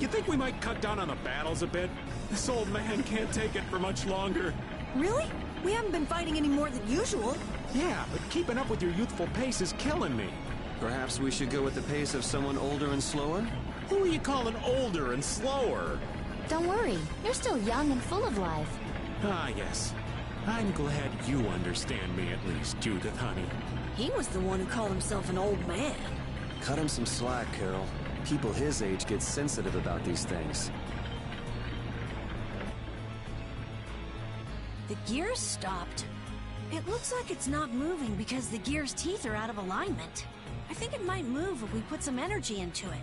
You think we might cut down on the battles a bit? This old man can't take it for much longer. Really? We haven't been fighting any more than usual. Yeah, but keeping up with your youthful pace is killing me. Perhaps we should go with the pace of someone older and slower? Who are you calling older and slower? Don't worry, you're still young and full of life. Ah, yes. I'm glad you understand me at least, Judith, honey. He was the one who called himself an old man. Cut him some slack, Carol. People his age get sensitive about these things. The gear's stopped. It looks like it's not moving because the gear's teeth are out of alignment. I think it might move if we put some energy into it.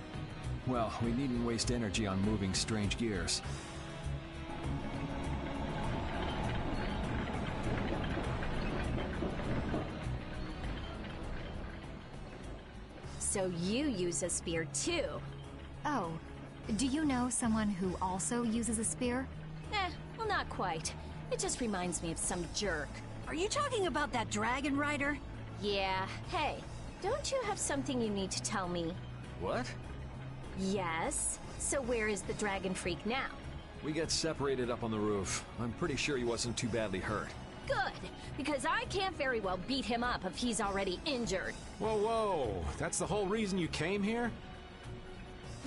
Well, we needn't waste energy on moving strange gears. So you use a spear too? Oh, do you know someone who also uses a spear? Well, not quite. It just reminds me of some jerk. Are you talking about that dragon rider? Yeah. Hey, don't you have something you need to tell me? What? Yes. So where is the dragon freak now? We got separated up on the roof. I'm pretty sure he wasn't too badly hurt. Good, because I can't very well beat him up if he's already injured. Whoa, whoa. That's the whole reason you came here?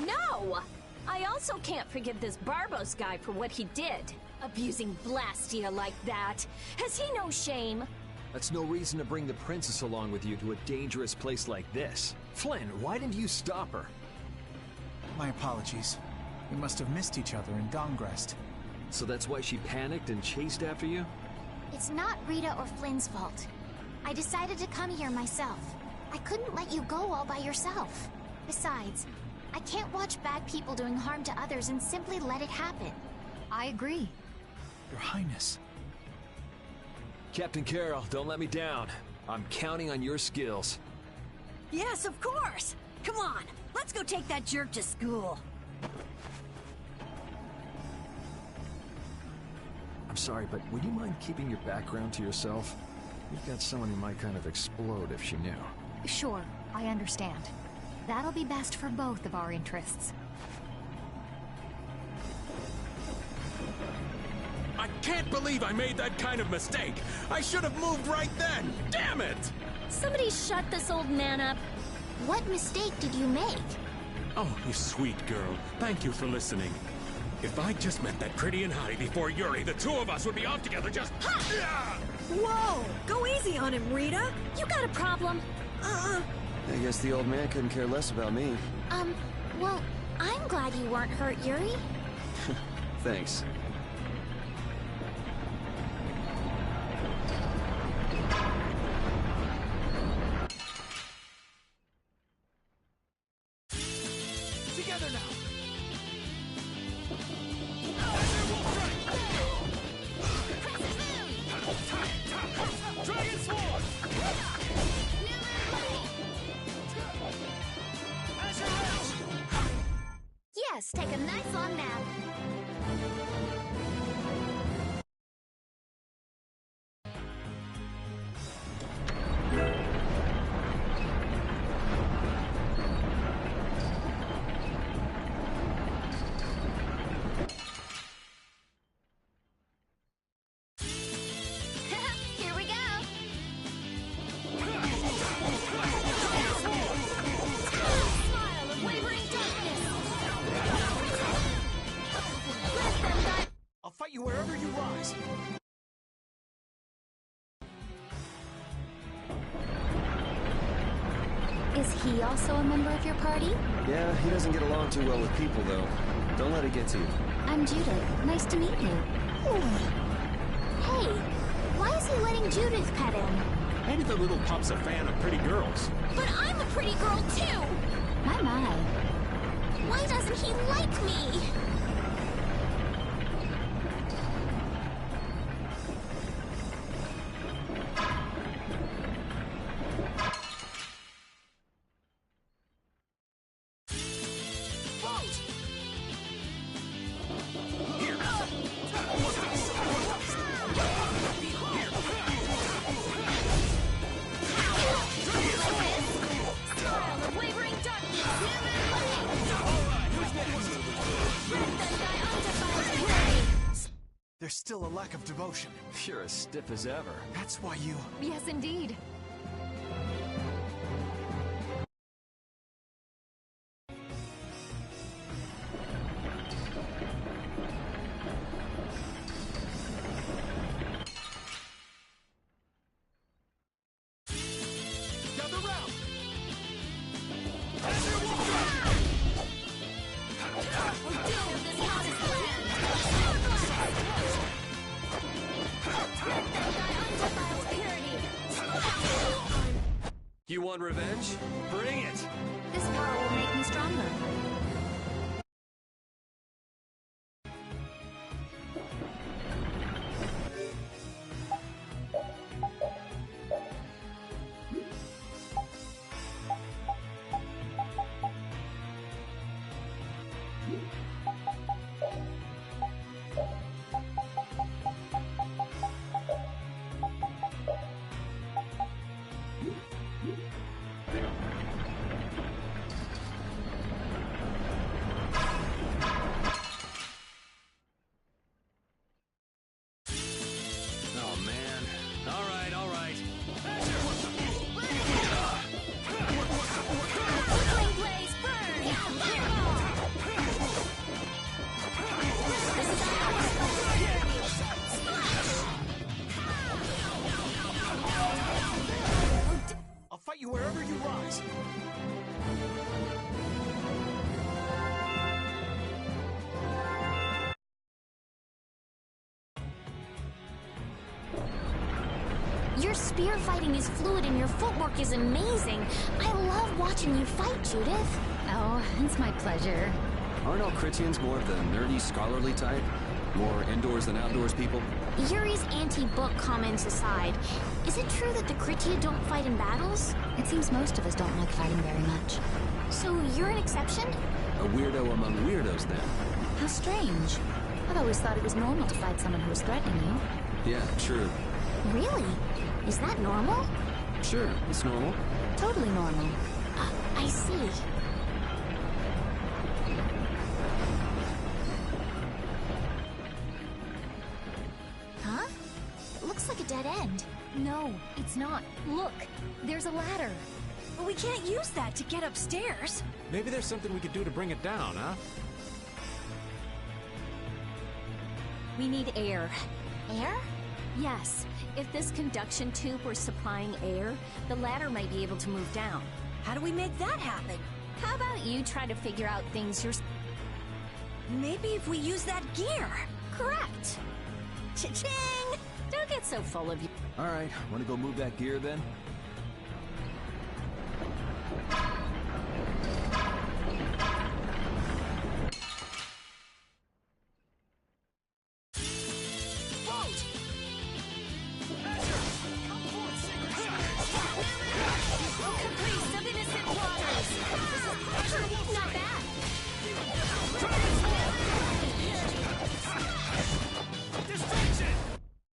No! I also can't forgive this Barbos guy for what he did. Abusing Blastia like that. Has he no shame? That's no reason to bring the princess along with you to a dangerous place like this. Flynn, why didn't you stop her? My apologies. We must have missed each other in Dongrest. So that's why she panicked and chased after you? It's not Rita or Flynn's fault. I decided to come here myself. I couldn't let you go all by yourself. Besides, I can't watch bad people doing harm to others and simply let it happen. I agree. Your Highness. Captain Carroll, don't let me down. I'm counting on your skills. Yes, of course! Come on, let's go take that jerk to school. I'm sorry, but would you mind keeping your background to yourself? You've got someone who might kind of explode if she knew. Sure, I understand. That'll be best for both of our interests. I can't believe I made that kind of mistake! I should have moved right then! Damn it! Somebody shut this old man up. What mistake did you make? Oh, you sweet girl. Thank you for listening. If I just met that pretty and hottie before Yuri, the two of us would be off together just... Whoa! Go easy on him, Rita! You got a problem? I guess the old man couldn't care less about me. Well, I'm glad you weren't hurt, Yuri. Thanks. Together now! Dragon Sword! Yes, take a nice long nap. Here we go. Smile of wavering darkness. I'll fight you wherever you rise. Is he also a member of your party? Yeah, he doesn't get along too well with people, though. Don't let it get to you. I'm Judith. Nice to meet you. Hey, why is he letting Judith pet him? Maybe the little pup's a fan of pretty girls. But I'm a pretty girl, too! My. Why doesn't he like me? Smile of wavering darkness. There's still a lack of devotion. You're as stiff as ever. That's why you... Yes, indeed. Gather round! You want revenge? Bring it! This power will make me stronger. Oh, man. All right, all right. Flame blaze, burn! I'll fight you wherever you rise. Your spear fighting is fluid and your footwork is amazing. I love watching you fight, Judith. Oh, it's my pleasure. Aren't all Critians more of the nerdy, scholarly type? More indoors than outdoors people? Yuri's anti-book comments aside, is it true that the Critia don't fight in battles? It seems most of us don't like fighting very much. So you're an exception? A weirdo among weirdos, then. How strange. I've always thought it was normal to fight someone who was threatening you. Yeah, true. Really? Is that normal? Sure, it's normal. Totally normal. I see. Huh? It looks like a dead end. No, it's not. Look, there's a ladder. But we can't use that to get upstairs. Maybe there's something we could do to bring it down, huh? We need air. Air? Yes. If this conduction tube were supplying air, the ladder might be able to move down. How do we make that happen? How about you try to figure out things yourself? Maybe if we use that gear. Correct. Cha-ching! Don't get so full of you. Alright, wanna go move that gear then?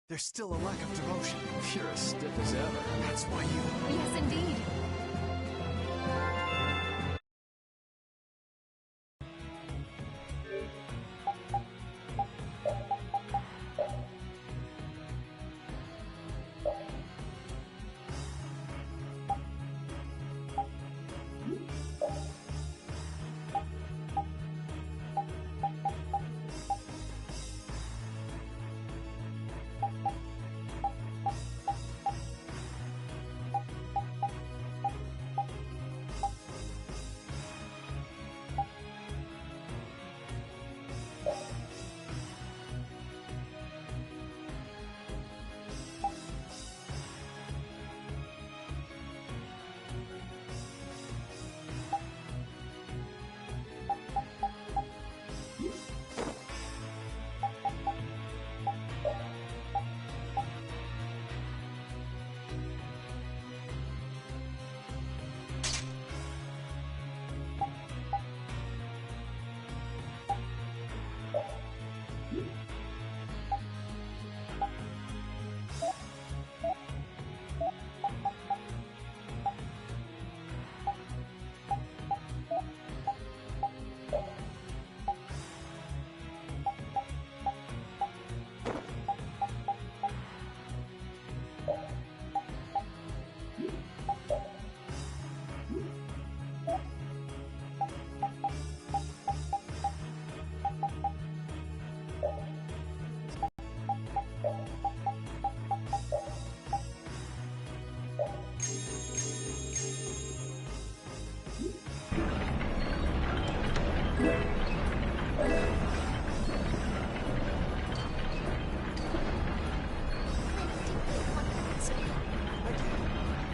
There's still a lack of devotion. You're as stiff as ever. That's why you... Yes, indeed.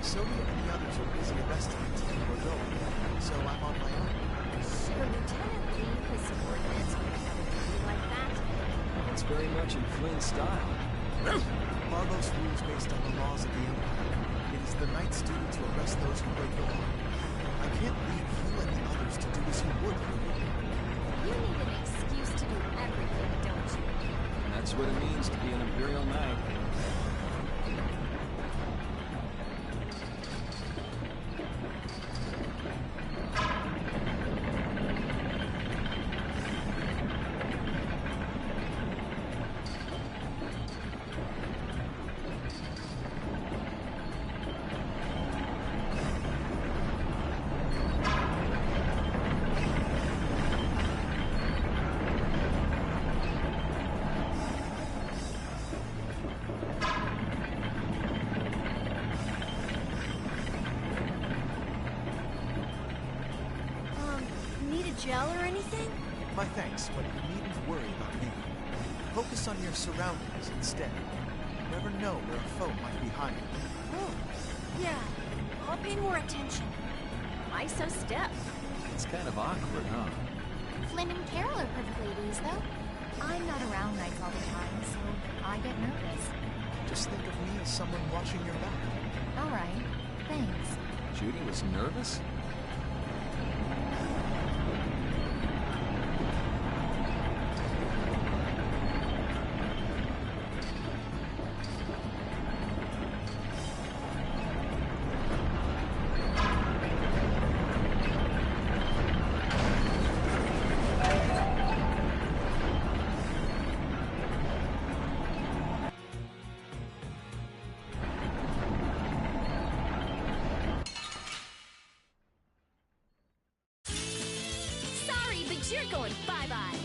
Sylvia and the others are busy arresting the team we're going, so I'm on my own. Should Lieutenant leave his subordinates when they have a duty like that? That's very much in Flynn's style. Barbos rules based on the laws of the Empire. It is the Knight's duty to arrest those who break the law. I can't leave you and the others to do as you would for me. You need an excuse to do everything, don't you? And that's what it means to be an Imperial Knight. Gel or anything? My thanks, but you needn't worry about me. Focus on your surroundings instead. You never know where a foe might be hiding. Oh, yeah. I'll pay more attention. Why so stiff? It's kind of awkward, huh? Flynn and Carol are perfect ladies, though. I'm not around nights all the time, so I get nervous. Just think of me as someone watching your back. All right, thanks. Judy was nervous? You're going bye-bye.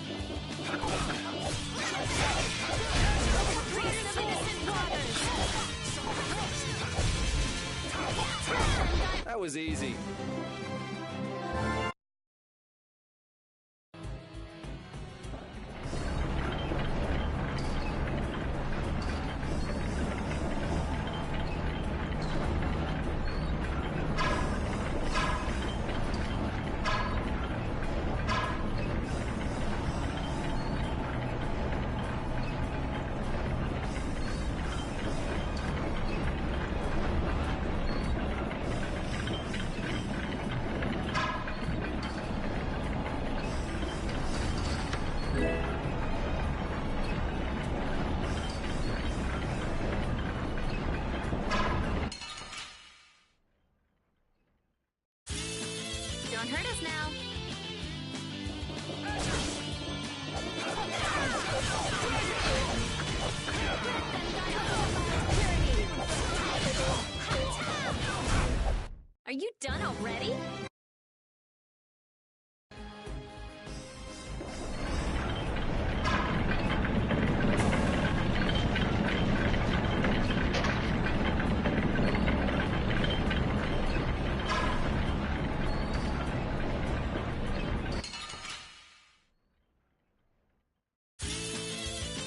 Priest of innocent waters. That was easy. Don't hurt us now. Are you done already?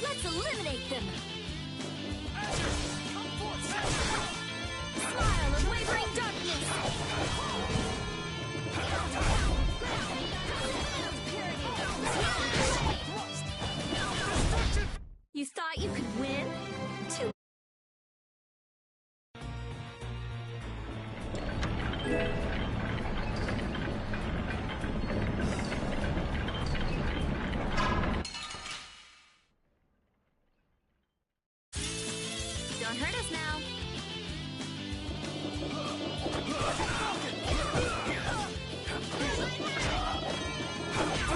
Let's eliminate them. Smile of wavering darkness. You thought you could win? Too. Don't hurt us now.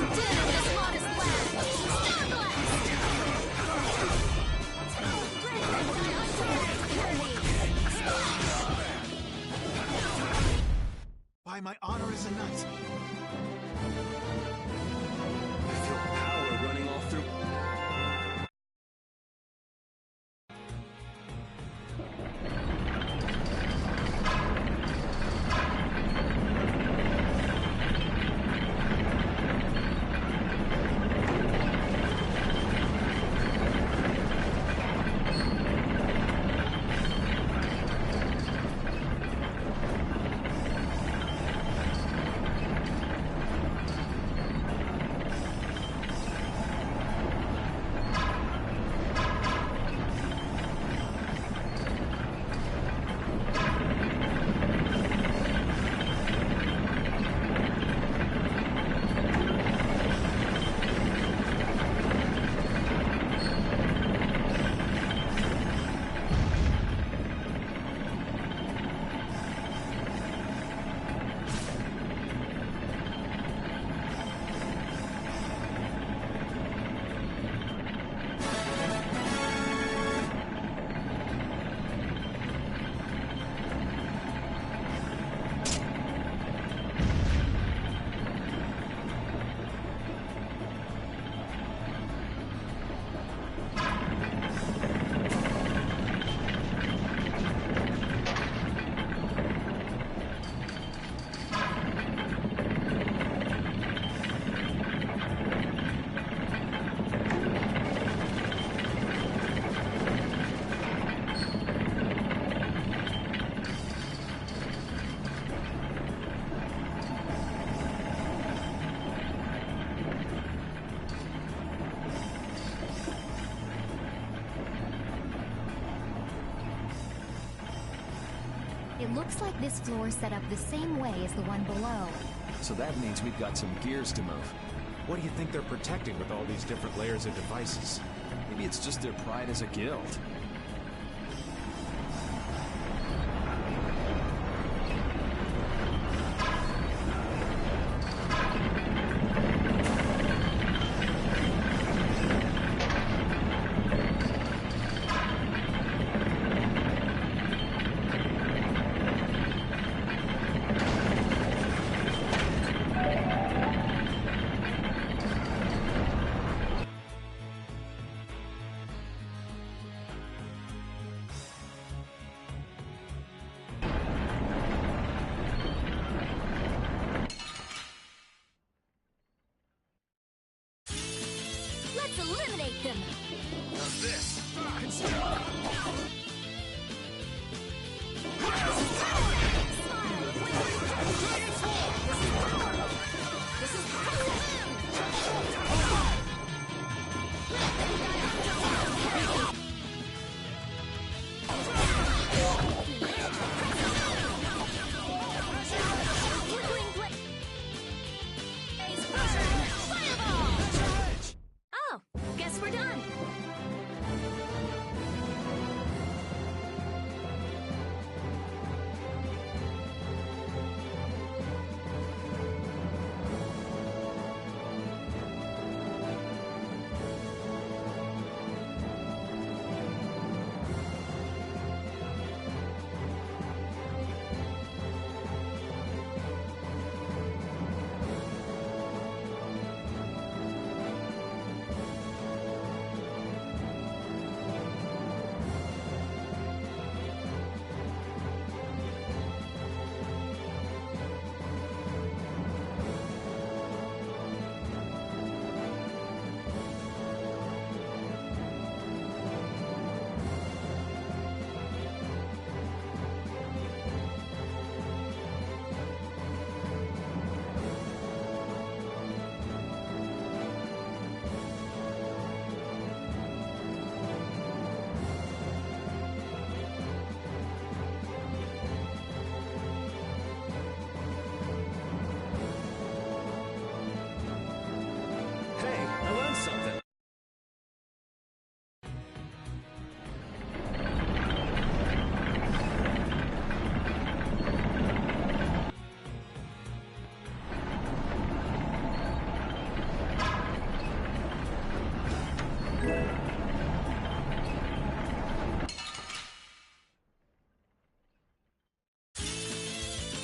Dead in this modest land. Star By my honor as a knight. I feel power running all through. It looks like this floor is set up the same way as the one below. So that means we've got some gears to move. What do you think they're protecting with all these different layers of devices? Maybe it's just their pride as a guild. take them. Does this? Oh, guess we're done. Hey, I learned something.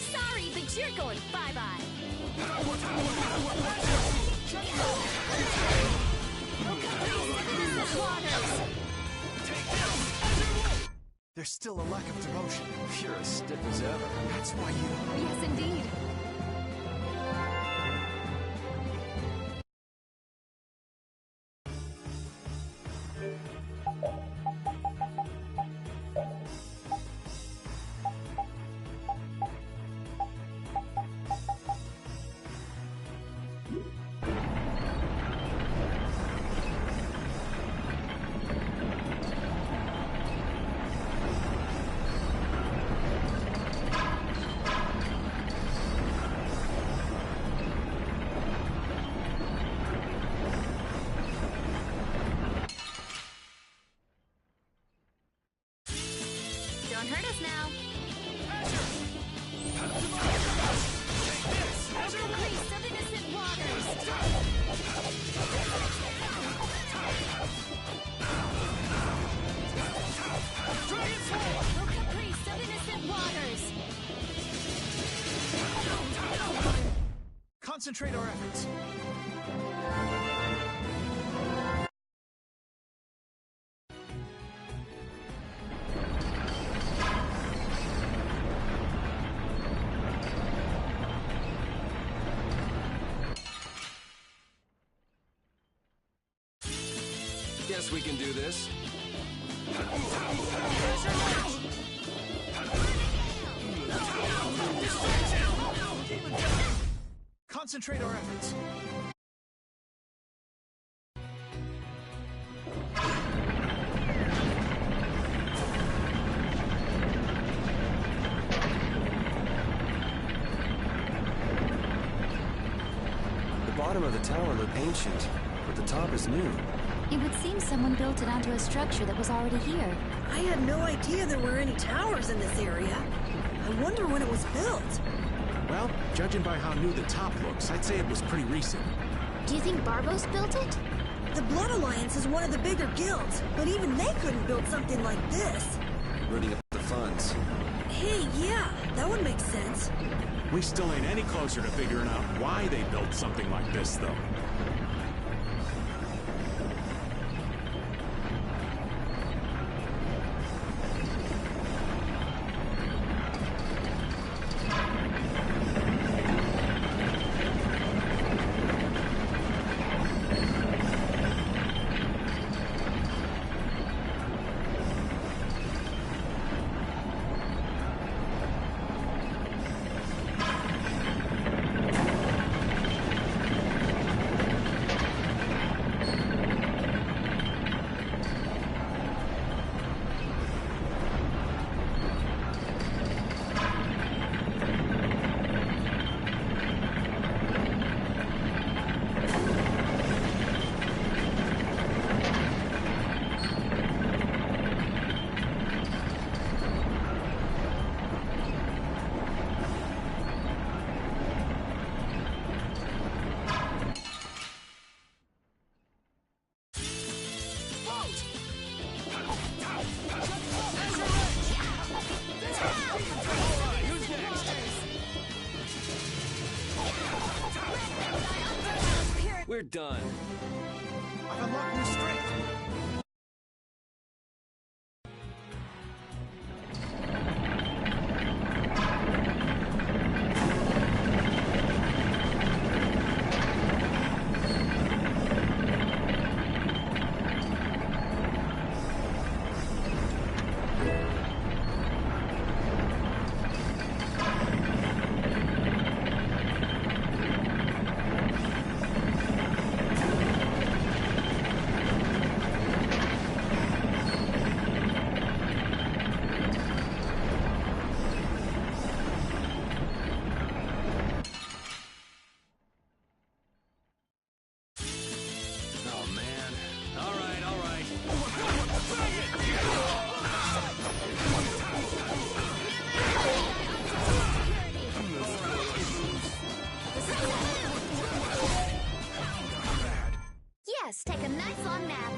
Sorry, but you're going bye-bye. There's still a lack of devotion. You're as stiff as ever. That's why you... Yes, indeed. Don't hurt us now. Open priest of innocent waters. Open priest of innocent waters. Concentrate our efforts. Guess we can do this. Concentrate our efforts. The bottom of the tower looked ancient, but the top is new. It would seem someone built it onto a structure that was already here. I had no idea there were any towers in this area. I wonder when it was built. Well, judging by how new the top looks, I'd say it was pretty recent. Do you think Barbos built it? The Blood Alliance is one of the bigger guilds, but even they couldn't build something like this. Rooting up the funds. Hey, yeah, that would make sense. We still ain't any closer to figuring out why they built something like this, though. We're done. I've unlocked new strength. Yes, take a nice long nap.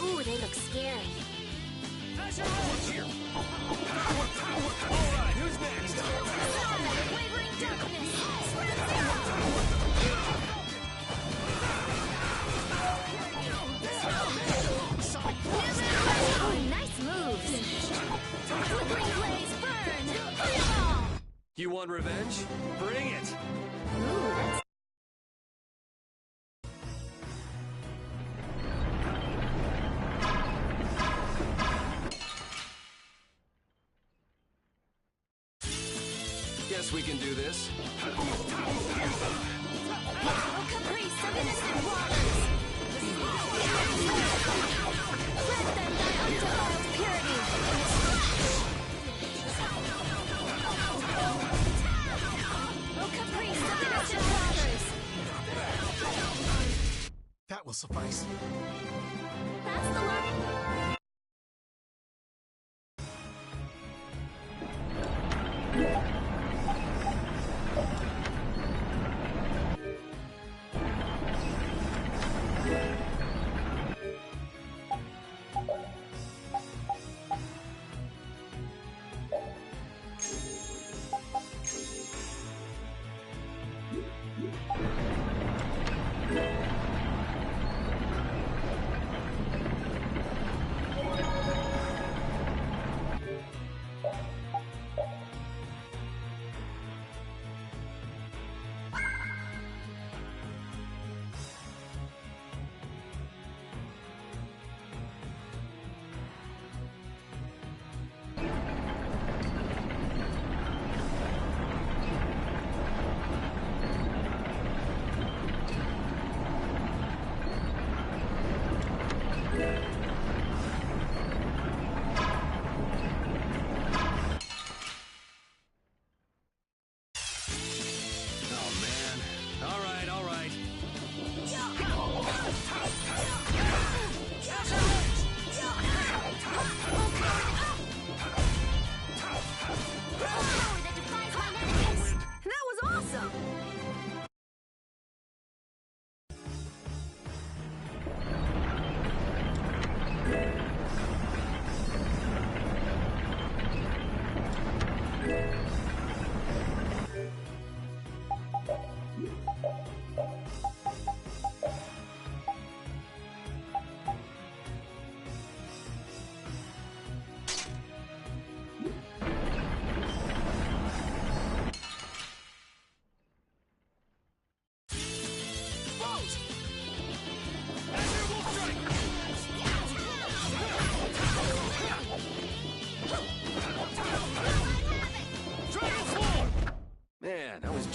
Ooh, they look scary. Alright, who's next? Wavering darkness. Oh, nice moves. Flickering blaze, burn. Fireball. You want revenge? Bring it! Ooh, that's Guess we can do this. Oh, caprice of innocent waters! Let them die undefiled purity! Oh, caprice of innocent waters! That will suffice. That's the line!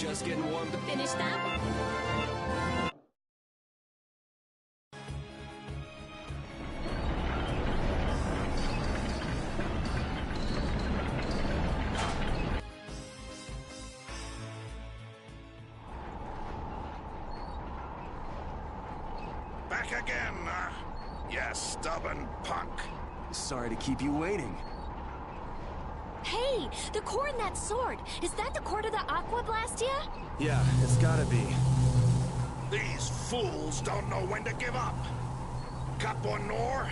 Just getting warmed up. Finish that? Back again, you stubborn punk. Sorry to keep you waiting. Hey, the core in that sword. Is that the core to the Aqua Blastia? Yeah, it's gotta be. These fools don't know when to give up. Caponor,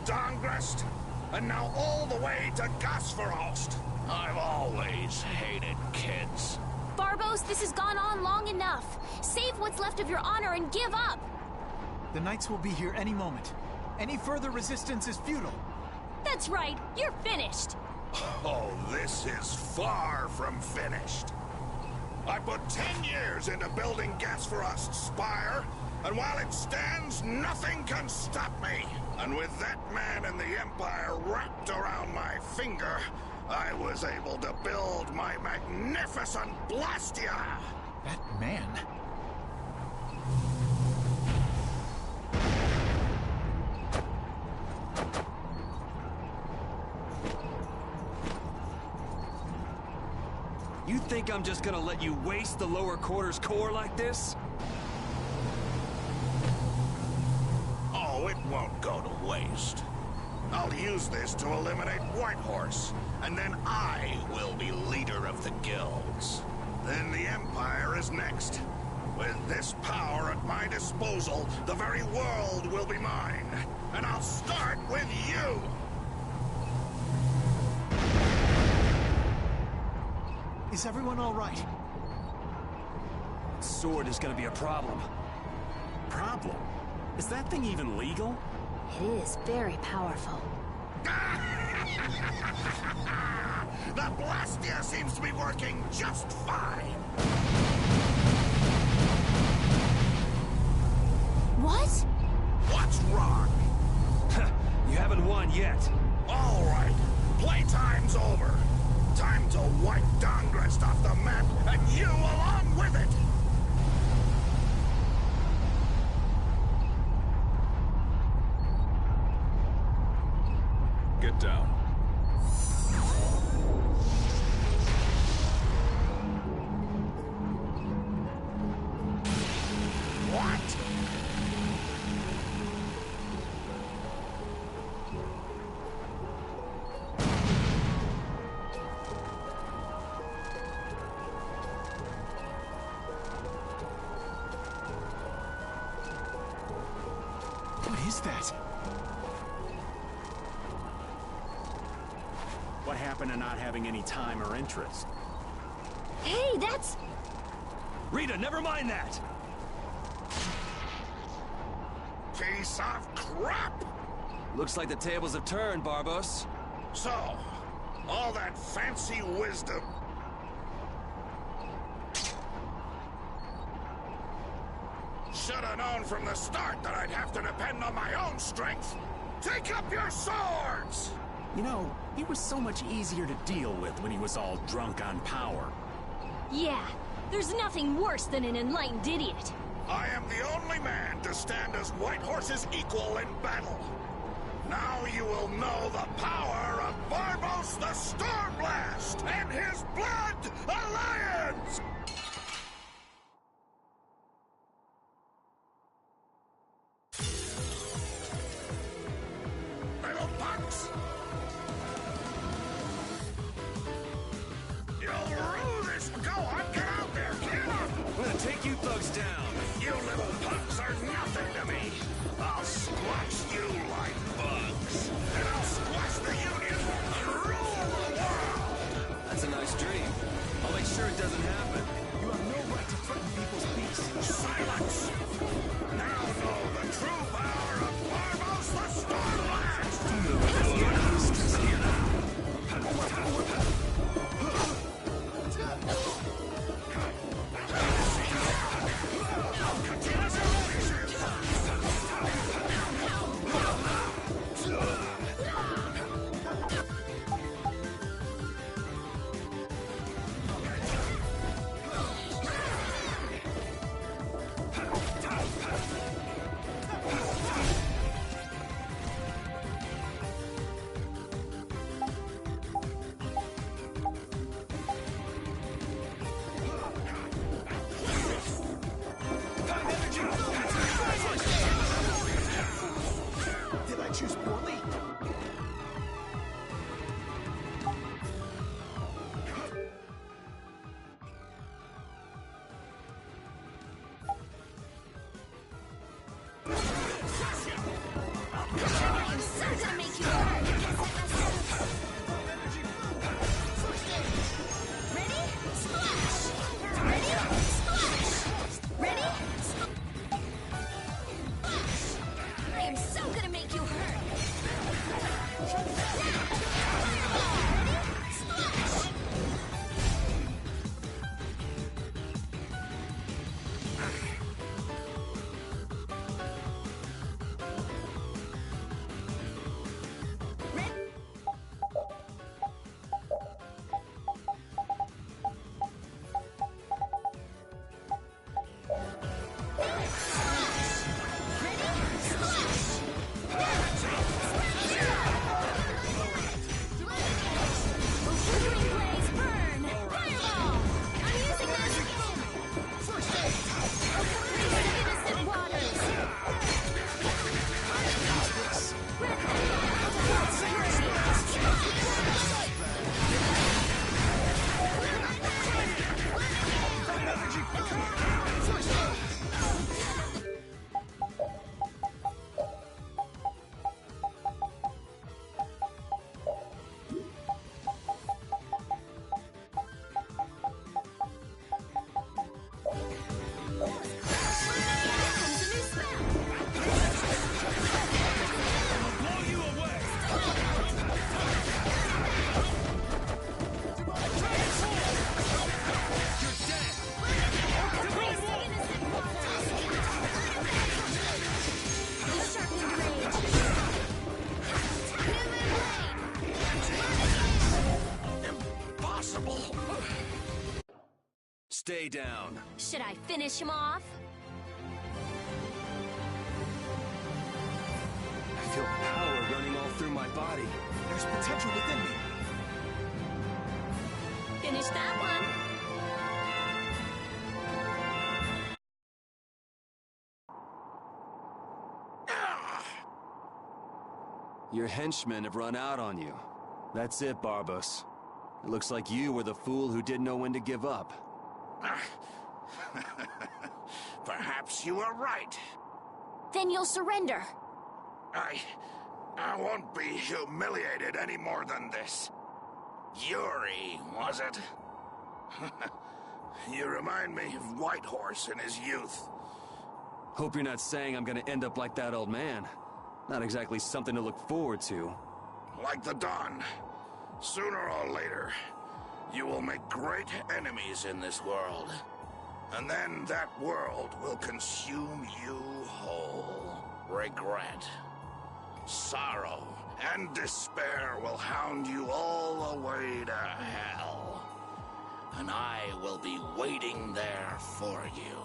Dongrest, and now all the way to Gasferost. I've always hated kids. Barbos, this has gone on long enough. Save what's left of your honor and give up. The Knights will be here any moment. Any further resistance is futile. That's right, you're finished. Oh, this is far from finished. I put 10 years into building Gasferost's spire, and while it stands, nothing can stop me. And with that man in the Empire wrapped around my finger, I was able to build my magnificent Blastia! That man? You think I'm just gonna let you waste the lower quarters core like this? Oh, it won't go to waste. I'll use this to eliminate Whitehorse, and then I will be leader of the guilds. Then the Empire is next. With this power at my disposal, the very world will be mine. And I'll start with you! Is everyone all right? Sword is gonna be a problem. Problem? Is that thing even legal? It is very powerful. The Blastia seems to be working just fine. What? What's wrong? You haven't won yet. All right, playtime's over. Time to wipe Dongrest off the map, and you along with it! Get down. What? What is that? What happened to not having any time or interest? Hey, that's... Rita, never mind that! Piece of crap! Looks like the tables have turned, Barbos. So, all that fancy wisdom... Should have known from the start that I'd have to depend on my own strength. Take up your swords! You know, he was so much easier to deal with when he was all drunk on power. Yeah, there's nothing worse than an enlightened idiot. I am the only man to stand as Whitehorse's equal in battle. Now you will know the power of Barbos the Stormblast and his Blood Alliance! Little punks! You'll rue this! Go on, get out there! Get up! I'm gonna take you thugs down. You little punks are nothing to me! I'll squash you like bugs! And I'll squash the Union and rule the world! That's a nice dream. I'll make sure it doesn't happen. You have no right to threaten people's peace. Silence! Now know the true power of Barbos the Stormblast! Stay down. Should I finish him off? I feel power running all through my body. There's potential within me. Finish that one. Your henchmen have run out on you. That's it, Barbos. It looks like you were the fool who didn't know when to give up. Perhaps you are right. Then you'll surrender. I won't be humiliated any more than this. Yuri, was it? You remind me of Whitehorse in his youth. Hope you're not saying I'm gonna end up like that old man. Not exactly something to look forward to. Like the Dawn. Sooner or later, you will make great enemies in this world. And then that world will consume you whole. Regret, sorrow, and despair will hound you all the way to hell. And I will be waiting there for you.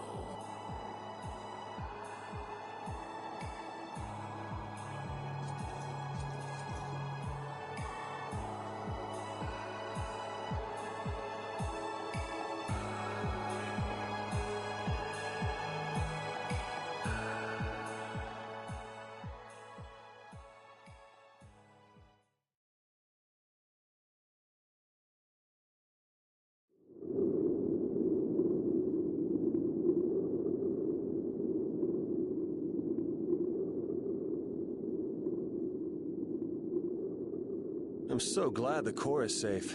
I'm so glad the core is safe.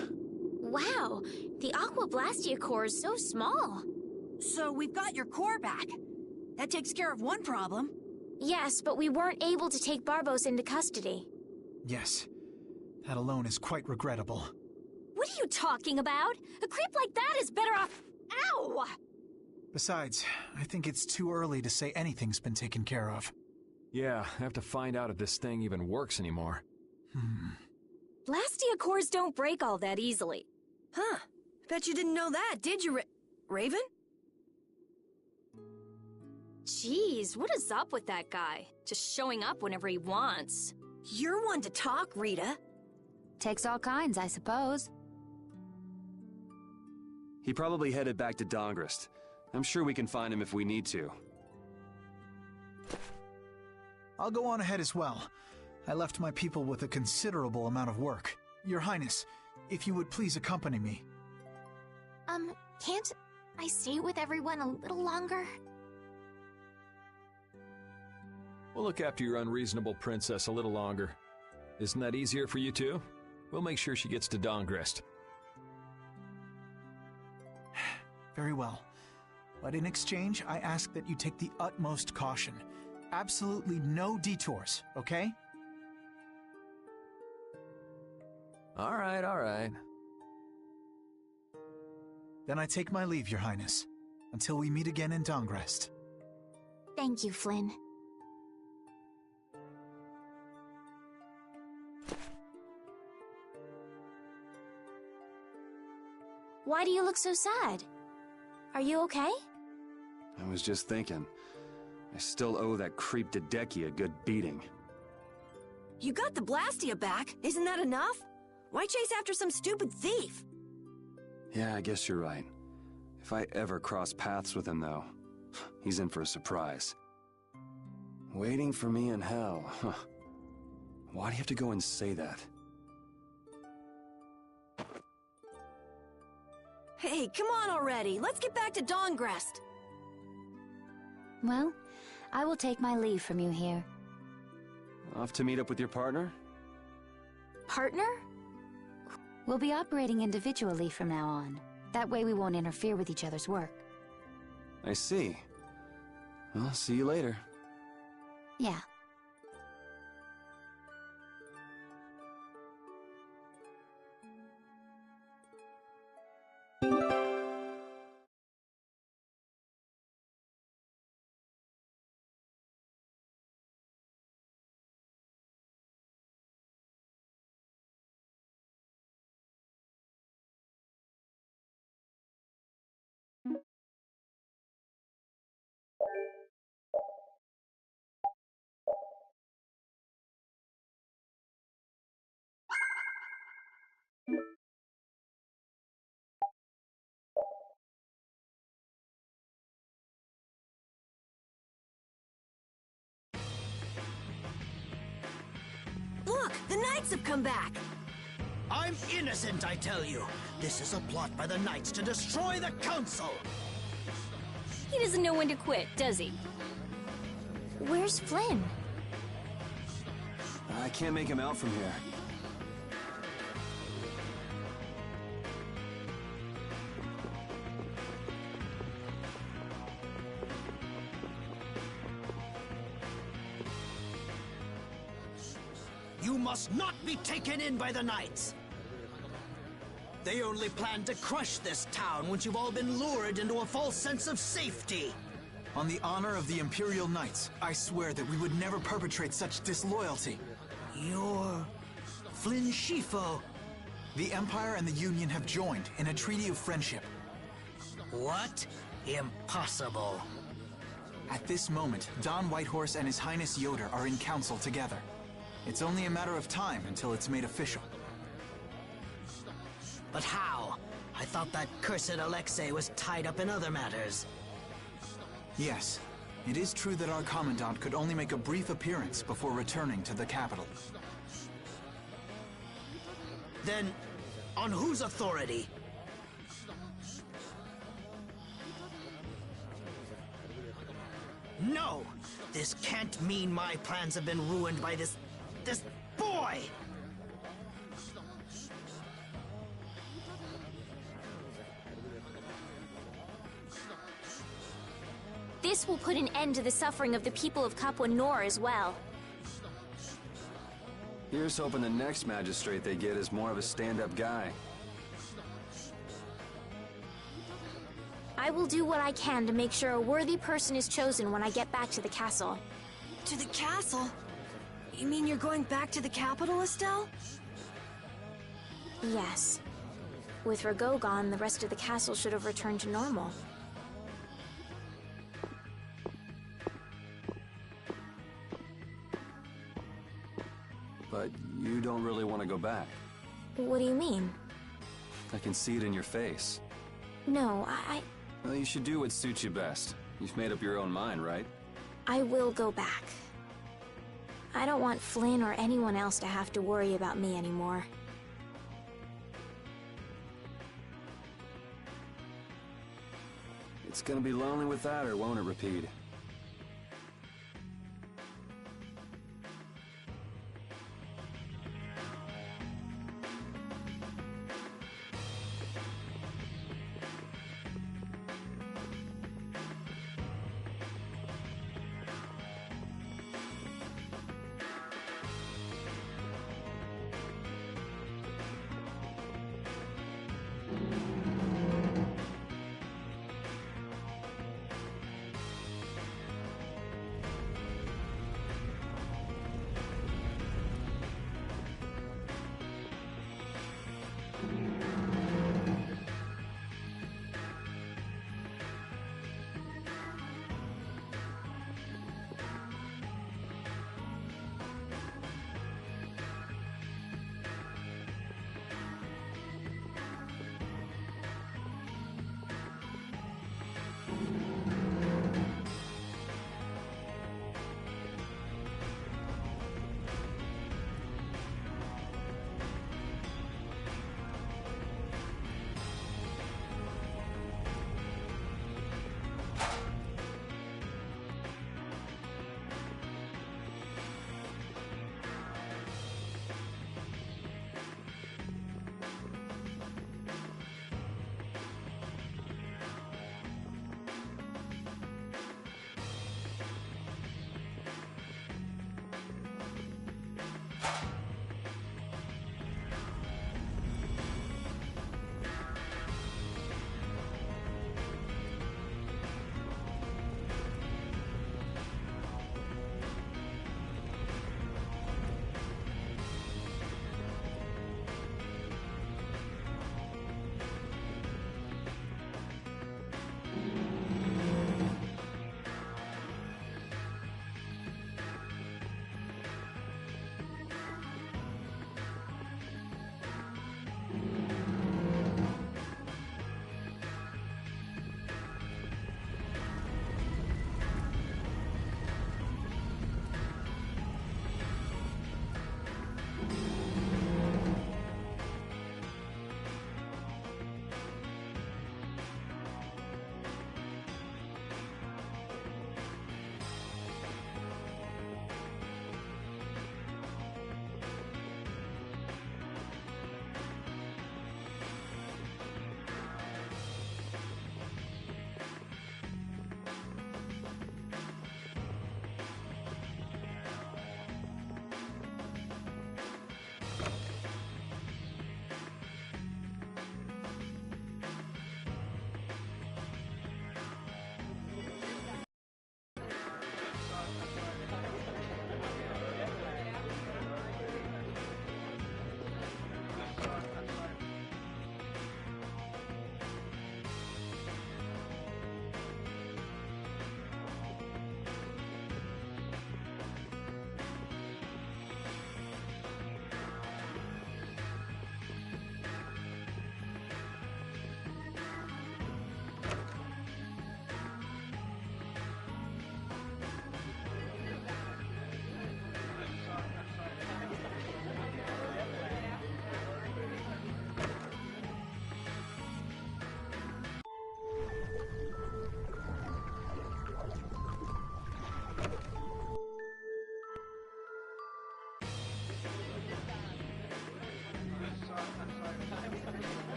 Wow, the Aqua Blastia core is so small. So we've got your core back. That takes care of one problem. Yes, but we weren't able to take Barbos into custody. Yes. That alone is quite regrettable. What are you talking about? A creep like that is better off... Ow! Besides, I think it's too early to say anything's been taken care of. Yeah, I have to find out if this thing even works anymore. Blastia cores don't break all that easily. Huh. Bet you didn't know that, did you, Raven? Jeez, what is up with that guy? Just showing up whenever he wants. You're one to talk, Rita. Takes all kinds, I suppose. He probably headed back to Dongrist. I'm sure we can find him if we need to. I'll go on ahead as well. I left my people with a considerable amount of work. Your Highness, if you would please accompany me. Can't I stay with everyone a little longer? We'll look after your unreasonable princess a little longer. Isn't that easier for you too? We'll make sure she gets to Dongrist. Very well. But in exchange, I ask that you take the utmost caution. Absolutely no detours, okay? All right. Then I take my leave, Your Highness. Until we meet again in Dongrest. Thank you, Flynn. Why do you look so sad? Are you okay? I was just thinking. I still owe that creep Dedeki a good beating. You got the Blastia back. Isn't that enough? Why chase after some stupid thief? Yeah, I guess you're right. If I ever cross paths with him, though, he's in for a surprise. Waiting for me in hell, huh? Why do you have to go and say that? Hey, come on already. Let's get back to Dongrest. Well, I will take my leave from you here. Off to meet up with your partner? Partner? We'll be operating individually from now on. That way we won't interfere with each other's work. I see. Well, see you later. Yeah. Knights have come back! I'm innocent, I tell you. This is a plot by the Knights to destroy the Council. He doesn't know when to quit, does he? Where's Flynn? I can't make him out from here. You must not be taken in by the Knights. They only plan to crush this town once you've all been lured into a false sense of safety. On the honor of the Imperial Knights, I swear that we would never perpetrate such disloyalty. You're Flynn Shifo. The Empire and the Union have joined in a treaty of friendship. What? Impossible. At this moment, Don Whitehorse and His Highness Yoder are in council together. It's only a matter of time until it's made official. But how? I thought that cursed Alexei was tied up in other matters. Yes, it is true that our Commandant could only make a brief appearance before returning to the capital. Then, on whose authority? No! This can't mean my plans have been ruined by this boy! This will put an end to the suffering of the people of Capua Nor as well. Here's hoping the next magistrate they get is more of a stand-up guy. I will do what I can to make sure a worthy person is chosen when I get back to the castle. To the castle? You mean you're going back to the capital, Estelle? Yes. With Rago gone, the rest of the castle should have returned to normal. But you don't really want to go back. What do you mean? I can see it in your face. No, Well, you should do what suits you best. You've made up your own mind, right? I will go back. I don't want Flynn or anyone else to have to worry about me anymore. It's gonna be lonely without her, won't it, Rapide?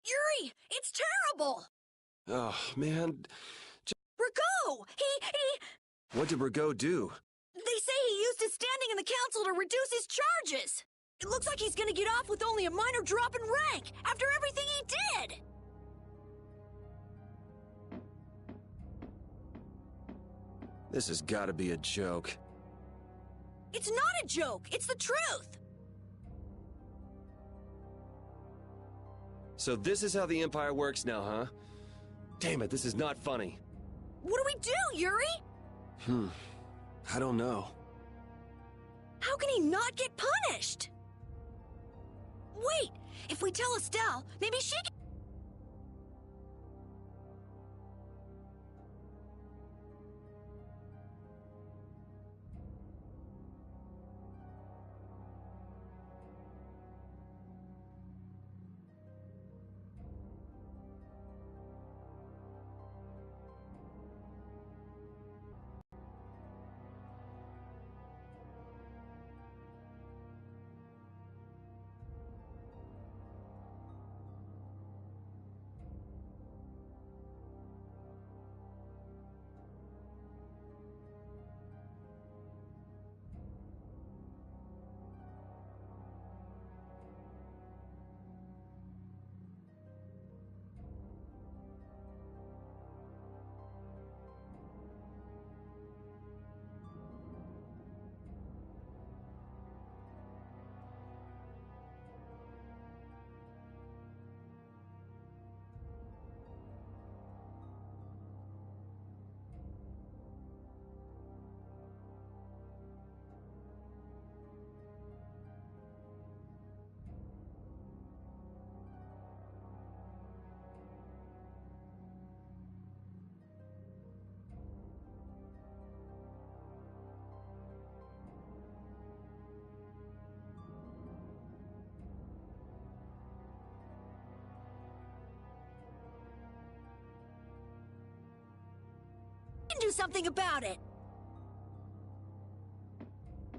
Yuri, it's terrible! Oh, man. Rigaud! He... What did Rigaud do? They say he used his standing in the council to reduce his charges! It looks like he's gonna get off with only a minor drop in rank, after everything he did! This has gotta be a joke. It's not a joke, it's the truth! So this is how the Empire works now, huh? Damn it, this is not funny. What do we do, Yuri? I don't know. How can he not get punished? Wait, if we tell Estelle, maybe she can... do something about it!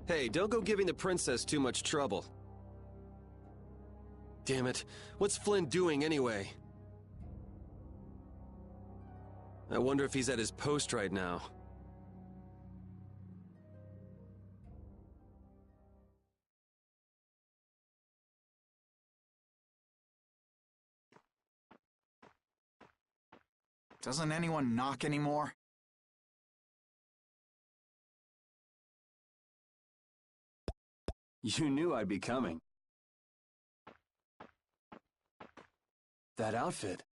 Hey, don't go giving the princess too much trouble. Damn it, what's Flynn doing anyway? I wonder if he's at his post right now. Doesn't anyone knock anymore? You knew I'd be coming. That outfit.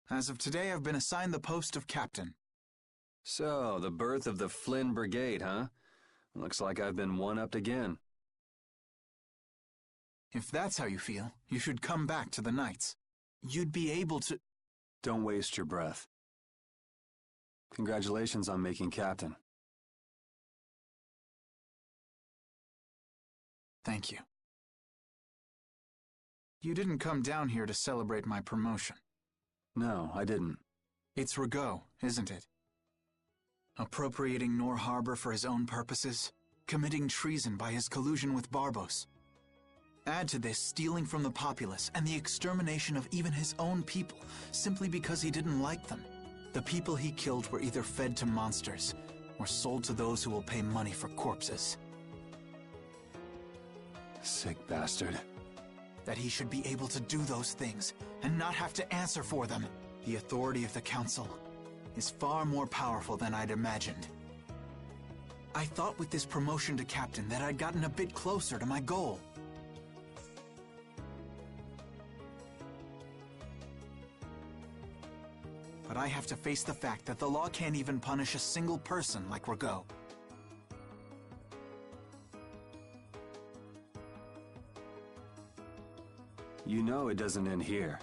As of today, I've been assigned the post of captain. So, the birth of the Flynn Brigade, huh? Looks like I've been one-upped again. If that's how you feel, you should come back to the Knights. You'd be able to... Don't waste your breath. Congratulations on making captain. Thank you. You didn't come down here to celebrate my promotion. No, I didn't. It's Rigaud, isn't it? Appropriating Nor Harbor for his own purposes, committing treason by his collusion with Barbos. Add to this stealing from the populace and the extermination of even his own people, simply because he didn't like them. The people he killed were either fed to monsters, or sold to those who will pay money for corpses. Sick bastard. That he should be able to do those things, and not have to answer for them. The authority of the Council is far more powerful than I'd imagined. I thought with this promotion to captain that I'd gotten a bit closer to my goal. But I have to face the fact that the law can't even punish a single person like Rigaud. You know it doesn't end here.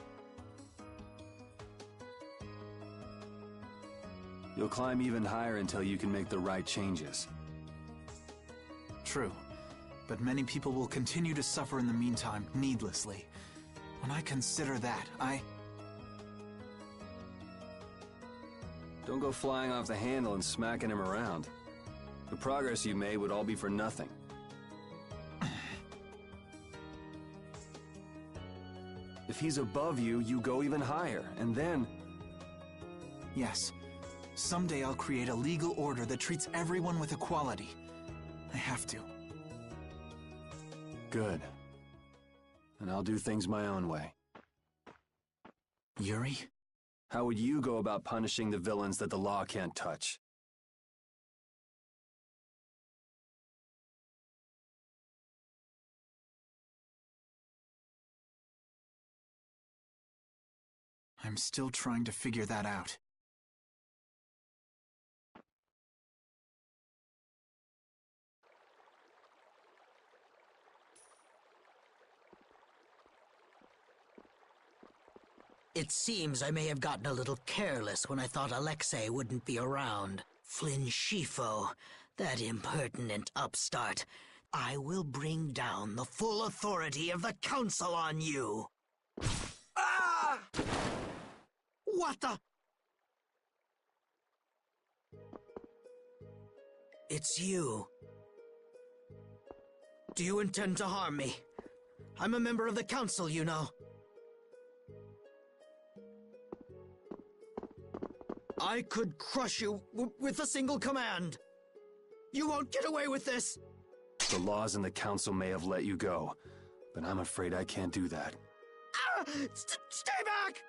You'll climb even higher until you can make the right changes. True, but many people will continue to suffer in the meantime, needlessly. When I consider that, Don't go flying off the handle and smacking him around. The progress you made would all be for nothing. If he's above you, you go even higher, and then... Yes. Someday I'll create a legal order that treats everyone with equality. I have to. Good. And I'll do things my own way. Yuri? How would you go about punishing the villains that the law can't touch? I'm still trying to figure that out. It seems I may have gotten a little careless when I thought Alexei wouldn't be around. Flynn Scifo, that impertinent upstart. I will bring down the full authority of the Council on you. Ah! What the? It's you. Do you intend to harm me? I'm a member of the Council, you know. I could crush you with a single command. You won't get away with this. The laws and the Council may have let you go, but I'm afraid I can't do that. Ah! Stay back!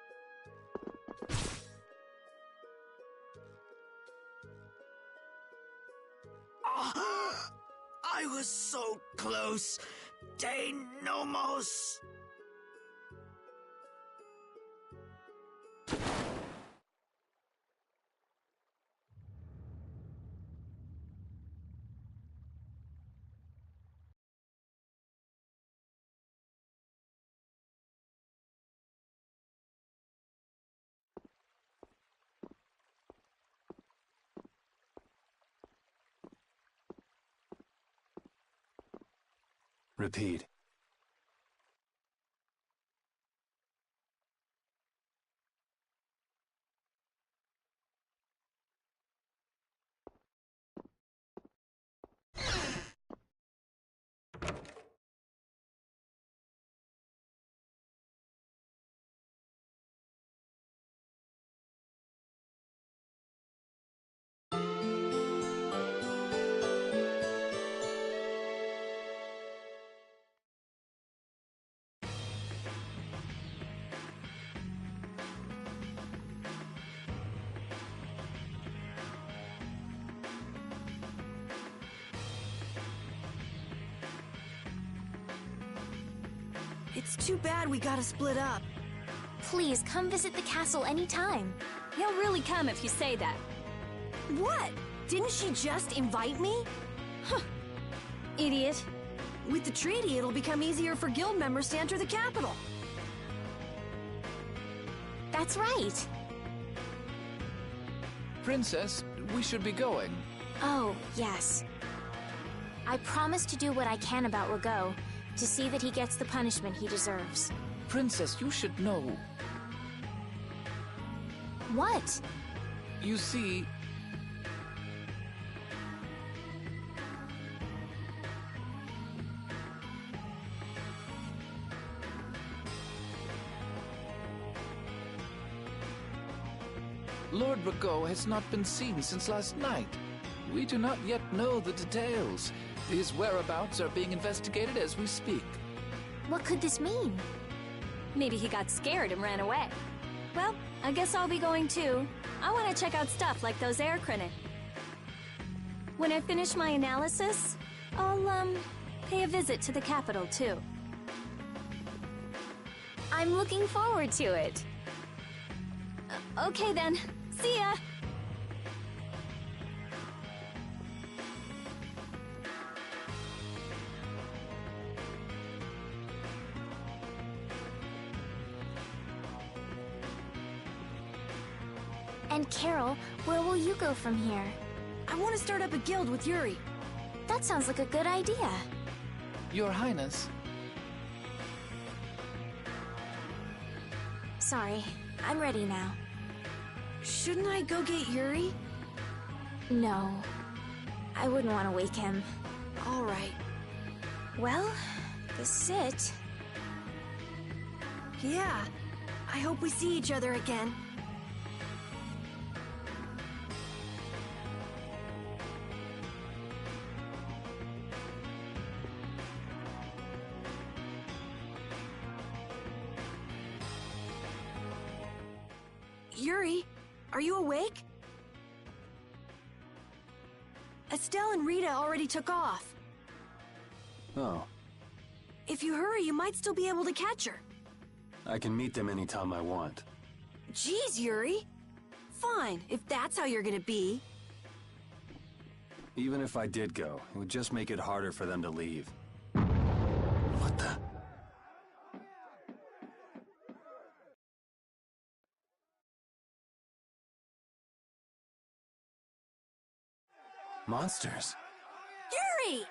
Oh, I was so close. De Nomos. Repeat. It's too bad we gotta split up. Please, come visit the castle anytime. He'll really come if you say that. What? Didn't she just invite me? Huh. Idiot. With the treaty, it'll become easier for guild members to enter the capital. That's right. Princess, we should be going. Oh, yes. I promise to do what I can about Rago, to see that he gets the punishment he deserves. Princess, you should know. What? You see... Lord Rago has not been seen since last night. We do not yet know the details. His whereabouts are being investigated as we speak. What could this mean? Maybe he got scared and ran away. Well, I guess I'll be going too. I want to check out stuff like those air crenid. When I finish my analysis, I'll, pay a visit to the capital too. I'm looking forward to it. Okay then. See ya! And Carol, where will you go from here? I want to start up a guild with Yuri. That sounds like a good idea. Your Highness. Sorry, I'm ready now. Shouldn't I go get Yuri? No. I wouldn't want to wake him. All right. Well, this is it. Yeah. I hope we see each other again. Yuri, are you awake? Estelle and Rita already took off. Oh, If you hurry, you might still be able to catch her. I can meet them anytime I want. Jeez, Yuri. Fine, if that's how you're gonna be. Even if I did go, it would just make it harder for them to leave. What the? Monsters. Yuri!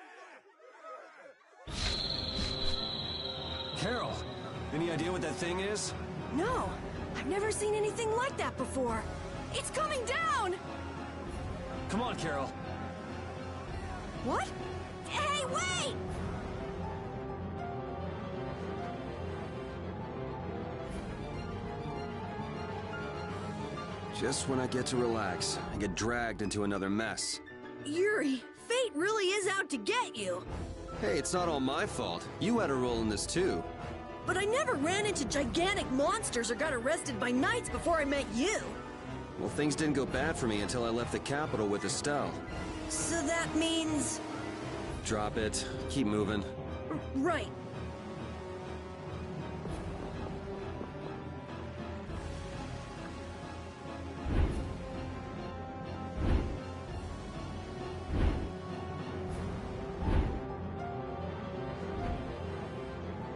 Carol, any idea what that thing is? No, I've never seen anything like that before. It's coming down! Come on, Carol. What? Hey, wait! Just when I get to relax, I get dragged into another mess. Yuri, fate really is out to get you. Hey, it's not all my fault. You had a role in this too. But I never ran into gigantic monsters or got arrested by knights before I met you. Well, things didn't go bad for me until I left the capital with Estelle. So that means... Drop it. Keep moving. Right.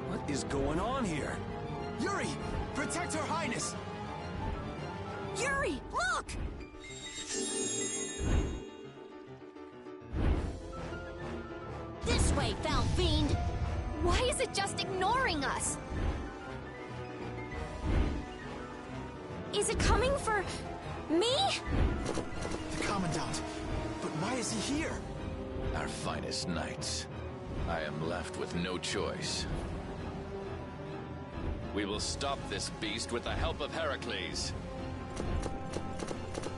What is going on here? Yuri! Protect Her Highness! Yuri, look! This way, foul fiend! Why is it just ignoring us? Is it coming for... me? The Commandant. But why is he here? Our finest knights. I am left with no choice. We will stop this beast with the help of Heracles.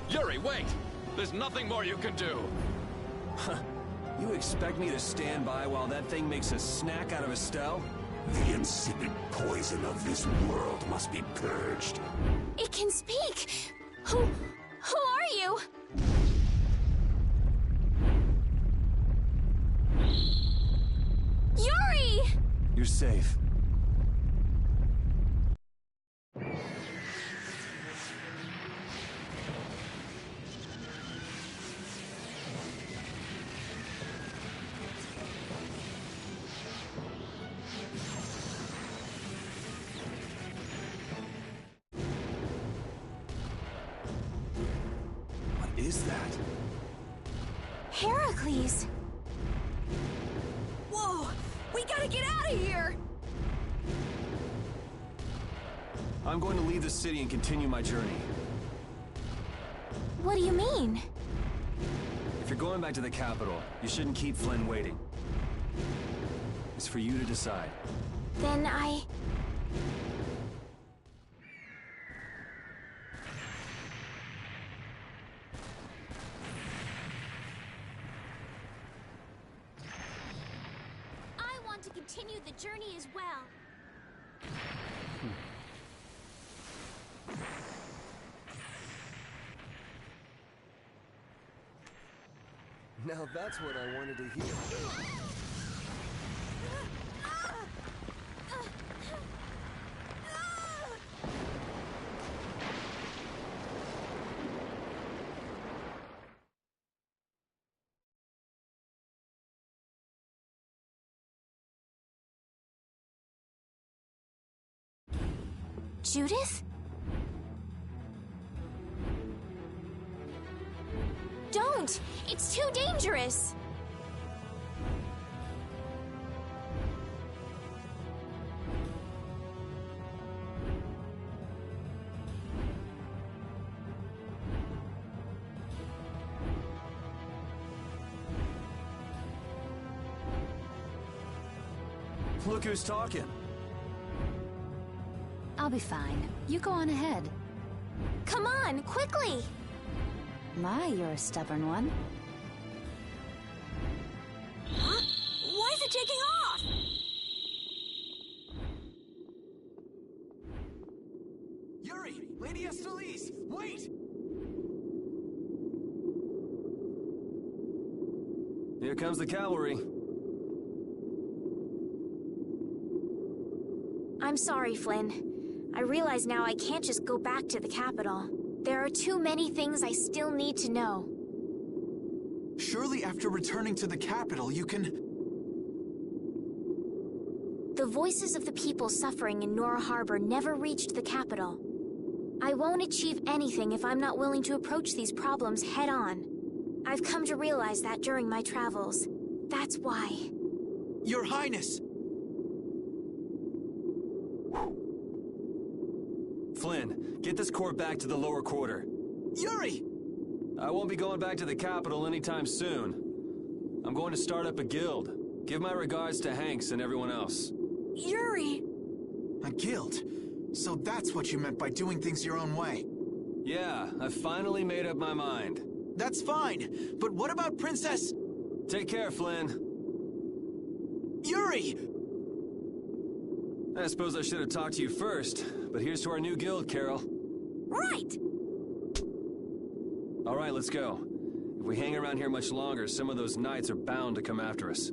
Yuri, wait! There's nothing more you can do! You expect me to stand by while that thing makes a snack out of Estelle? The insipid poison of this world must be purged. It can speak! Who are you? Yuri! You're safe. What is that? Heracles! Whoa! We gotta get out of here! I'm going to leave the city and continue my journey. What do you mean? If you're going back to the capital, you shouldn't keep Flynn waiting. It's for you to decide. Then I want to continue the journey as well. Now that's what I wanted to hear. Judith? Don't! It's too dangerous! Look who's talking. I'll be fine. You go on ahead. Come on, quickly! My, you're a stubborn one. Huh? Why is it taking off? Yuri! Lady Estelise! Wait! Here comes the cavalry. I'm sorry, Flynn. I realize now I can't just go back to the capital. There are too many things I still need to know. Surely after returning to the capital, you can... The voices of the people suffering in Nora Harbor never reached the capital. I won't achieve anything if I'm not willing to approach these problems head-on. I've come to realize that during my travels. That's why. Your Highness! Flynn, get this corps back to the lower quarter. Yuri! I won't be going back to the capital anytime soon. I'm going to start up a guild. Give my regards to Hanks and everyone else. Yuri! A guild? So that's what you meant by doing things your own way. Yeah, I finally made up my mind. That's fine, but what about Princess... Take care, Flynn. Yuri! I suppose I should have talked to you first, but here's to our new guild, Carol. Right! All right, let's go. If we hang around here much longer, some of those knights are bound to come after us.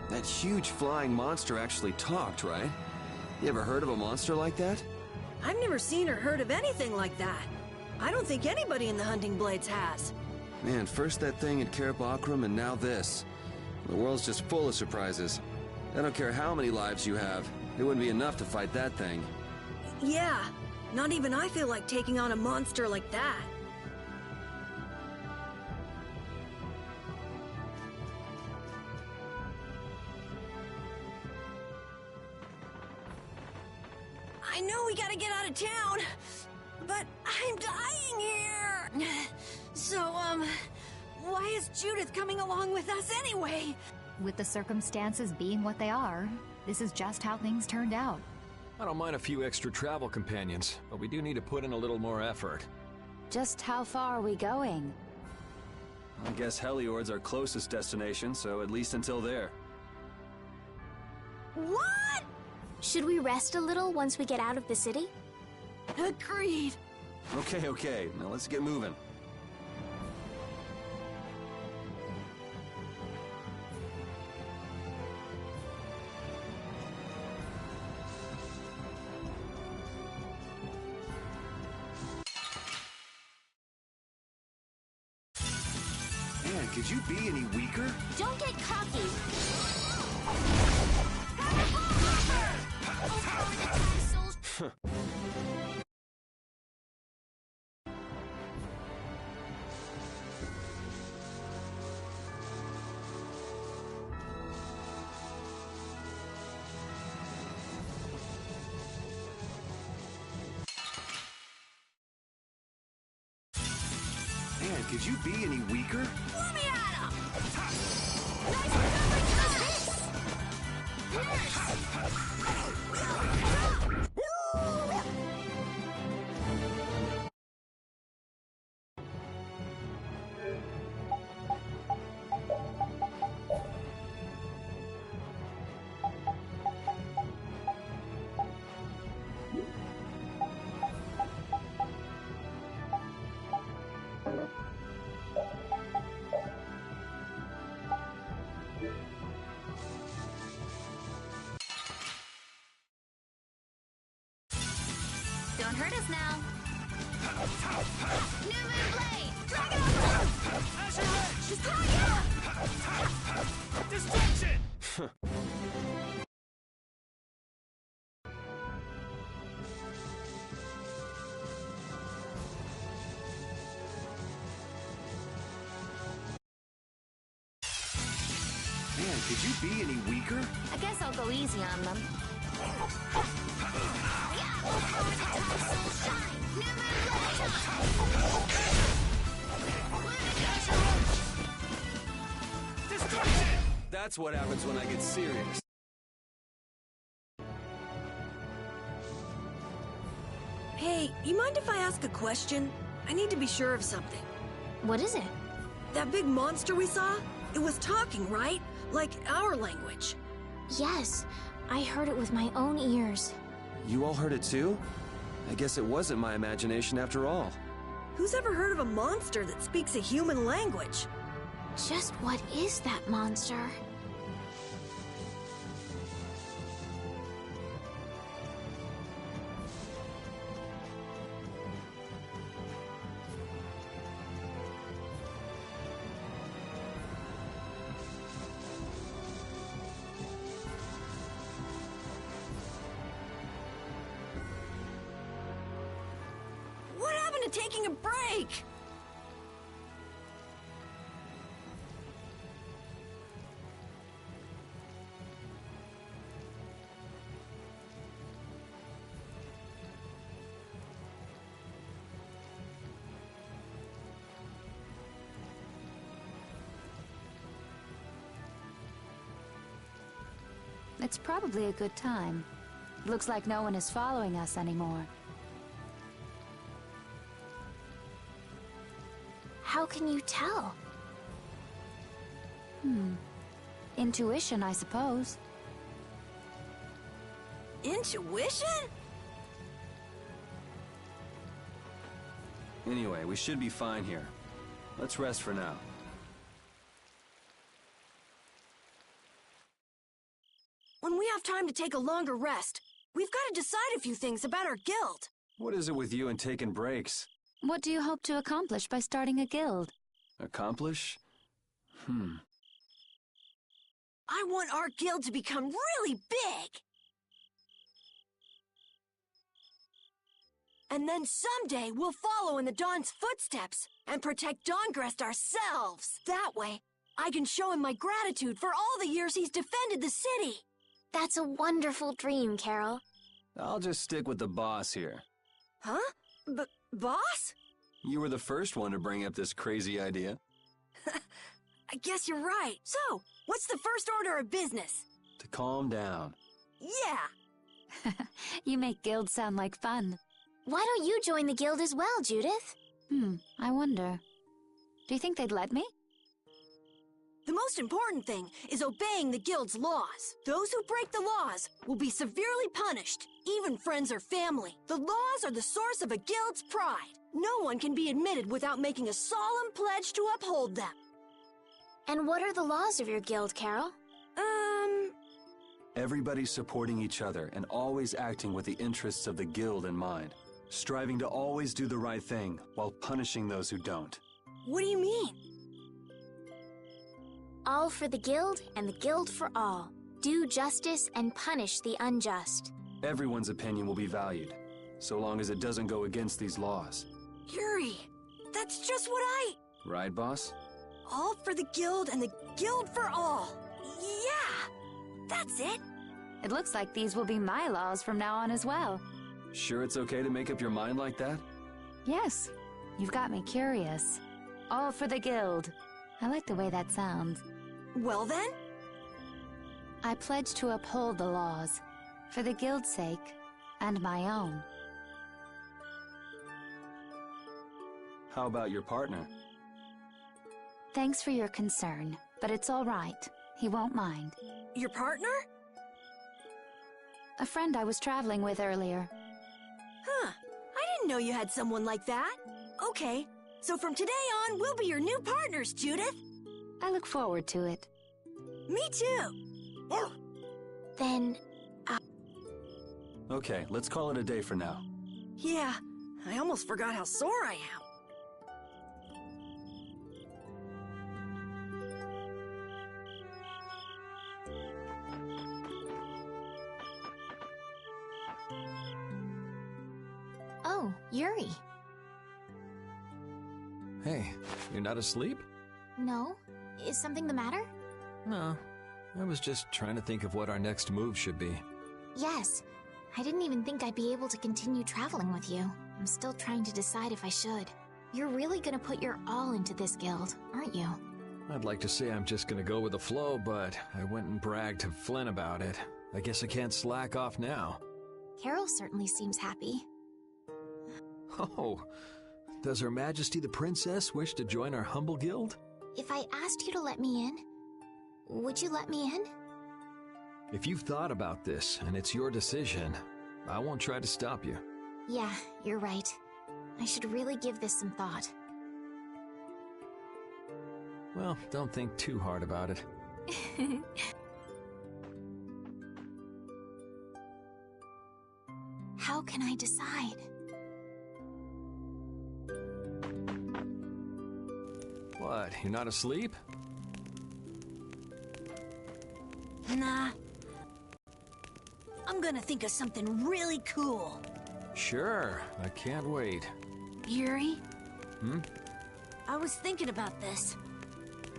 That huge flying monster actually talked, right? You ever heard of a monster like that? I've never seen or heard of anything like that. I don't think anybody in the Hunting Blades has. Man, first that thing at Cairp Akram and now this. The world's just full of surprises. I don't care how many lives you have. It wouldn't be enough to fight that thing. Yeah, not even I feel like taking on a monster like that. I know we gotta get out of town, but I'm dying here. So, why is Judith coming along with us anyway? With the circumstances being what they are, this is just how things turned out. I don't mind a few extra travel companions, but we do need to put in a little more effort. Just how far are we going? I guess Heliord's our closest destination, so at least until there. What? Should we rest a little once we get out of the city? Agreed. Okay, now let's get moving. Man, could you be any weaker? Don't get cocky. Man, could you be any weaker? Let me at him! Nice recovery, Don't hurt us now. New Moon Blade! Dragon Azure Edge! Destruction! Man, could you be any weaker? I guess I'll go easy on them. That's what happens when I get serious. Hey, you mind if I ask a question? I need to be sure of something. What is it? That big monster we saw? It was talking, right? Like our language. Yes, I heard it with my own ears. You all heard it too? I guess it wasn't my imagination after all. Who's ever heard of a monster that speaks a human language? Just what is that monster? What happened to taking a break? It's probably a good time. Looks like no one is following us anymore. How can you tell? Intuition, I suppose. Intuition? Anyway, we should be fine here. Let's rest for now. time to take a longer rest. We've got to decide a few things about our guild. What is it with you and taking breaks? What do you hope to accomplish by starting a guild? Accomplish? I want our guild to become really big. And then someday we'll follow in the Dawn's footsteps and protect Dawngrest ourselves. That way, I can show him my gratitude for all the years he's defended the city. That's a wonderful dream, Carol. I'll just stick with the boss here. Huh? Boss? You were the first one to bring up this crazy idea. I guess you're right. So, what's the first order of business? To calm down. Yeah! You make guilds sound like fun. Why don't you join the guild as well, Judith? I wonder. Do you think they'd let me? The most important thing is obeying the guild's laws. Those who break the laws will be severely punished, even friends or family. The laws are the source of a guild's pride. No one can be admitted without making a solemn pledge to uphold them. And what are the laws of your guild, Carol? Everybody supporting each other and always acting with the interests of the guild in mind. Striving to always do the right thing while punishing those who don't. What do you mean? All for the guild and the guild for all. Do justice and punish the unjust. Everyone's opinion will be valued, so long as it doesn't go against these laws. Yuri, that's just what I... Right, boss? All for the guild and the guild for all. Yeah, that's it. It looks like these will be my laws from now on as well. Sure it's okay to make up your mind like that? Yes, you've got me curious. All for the guild. I like the way that sounds. Well then? I pledge to uphold the laws, for the guild's sake, and my own. How about your partner? Thanks for your concern, but it's all right. He won't mind. Your partner? A friend I was traveling with earlier. Huh. I didn't know you had someone like that. Okay, so from today on, we'll be your new partners, Judith. I look forward to it. Me too. Then, Okay, let's call it a day for now. Yeah, I almost forgot how sore I am. oh, Yuri. Hey, you're not asleep? No? Is something the matter? No. I was just trying to think of what our next move should be. Yes. I didn't even think I'd be able to continue traveling with you. I'm still trying to decide if I should. You're really gonna put your all into this guild, aren't you? I'd like to say I'm just gonna go with the flow, but I went and bragged to Flynn about it. I guess I can't slack off now. Carol certainly seems happy. Oh, does Her Majesty the Princess wish to join our humble guild? If I asked you to let me in, would you let me in? If you've thought about this, and it's your decision, I won't try to stop you. Yeah, you're right. I should really give this some thought. Well, don't think too hard about it. How can I decide? What, you're not asleep? Nah. I'm gonna think of something really cool. Sure, I can't wait. Yuri? Hmm? I was thinking about this.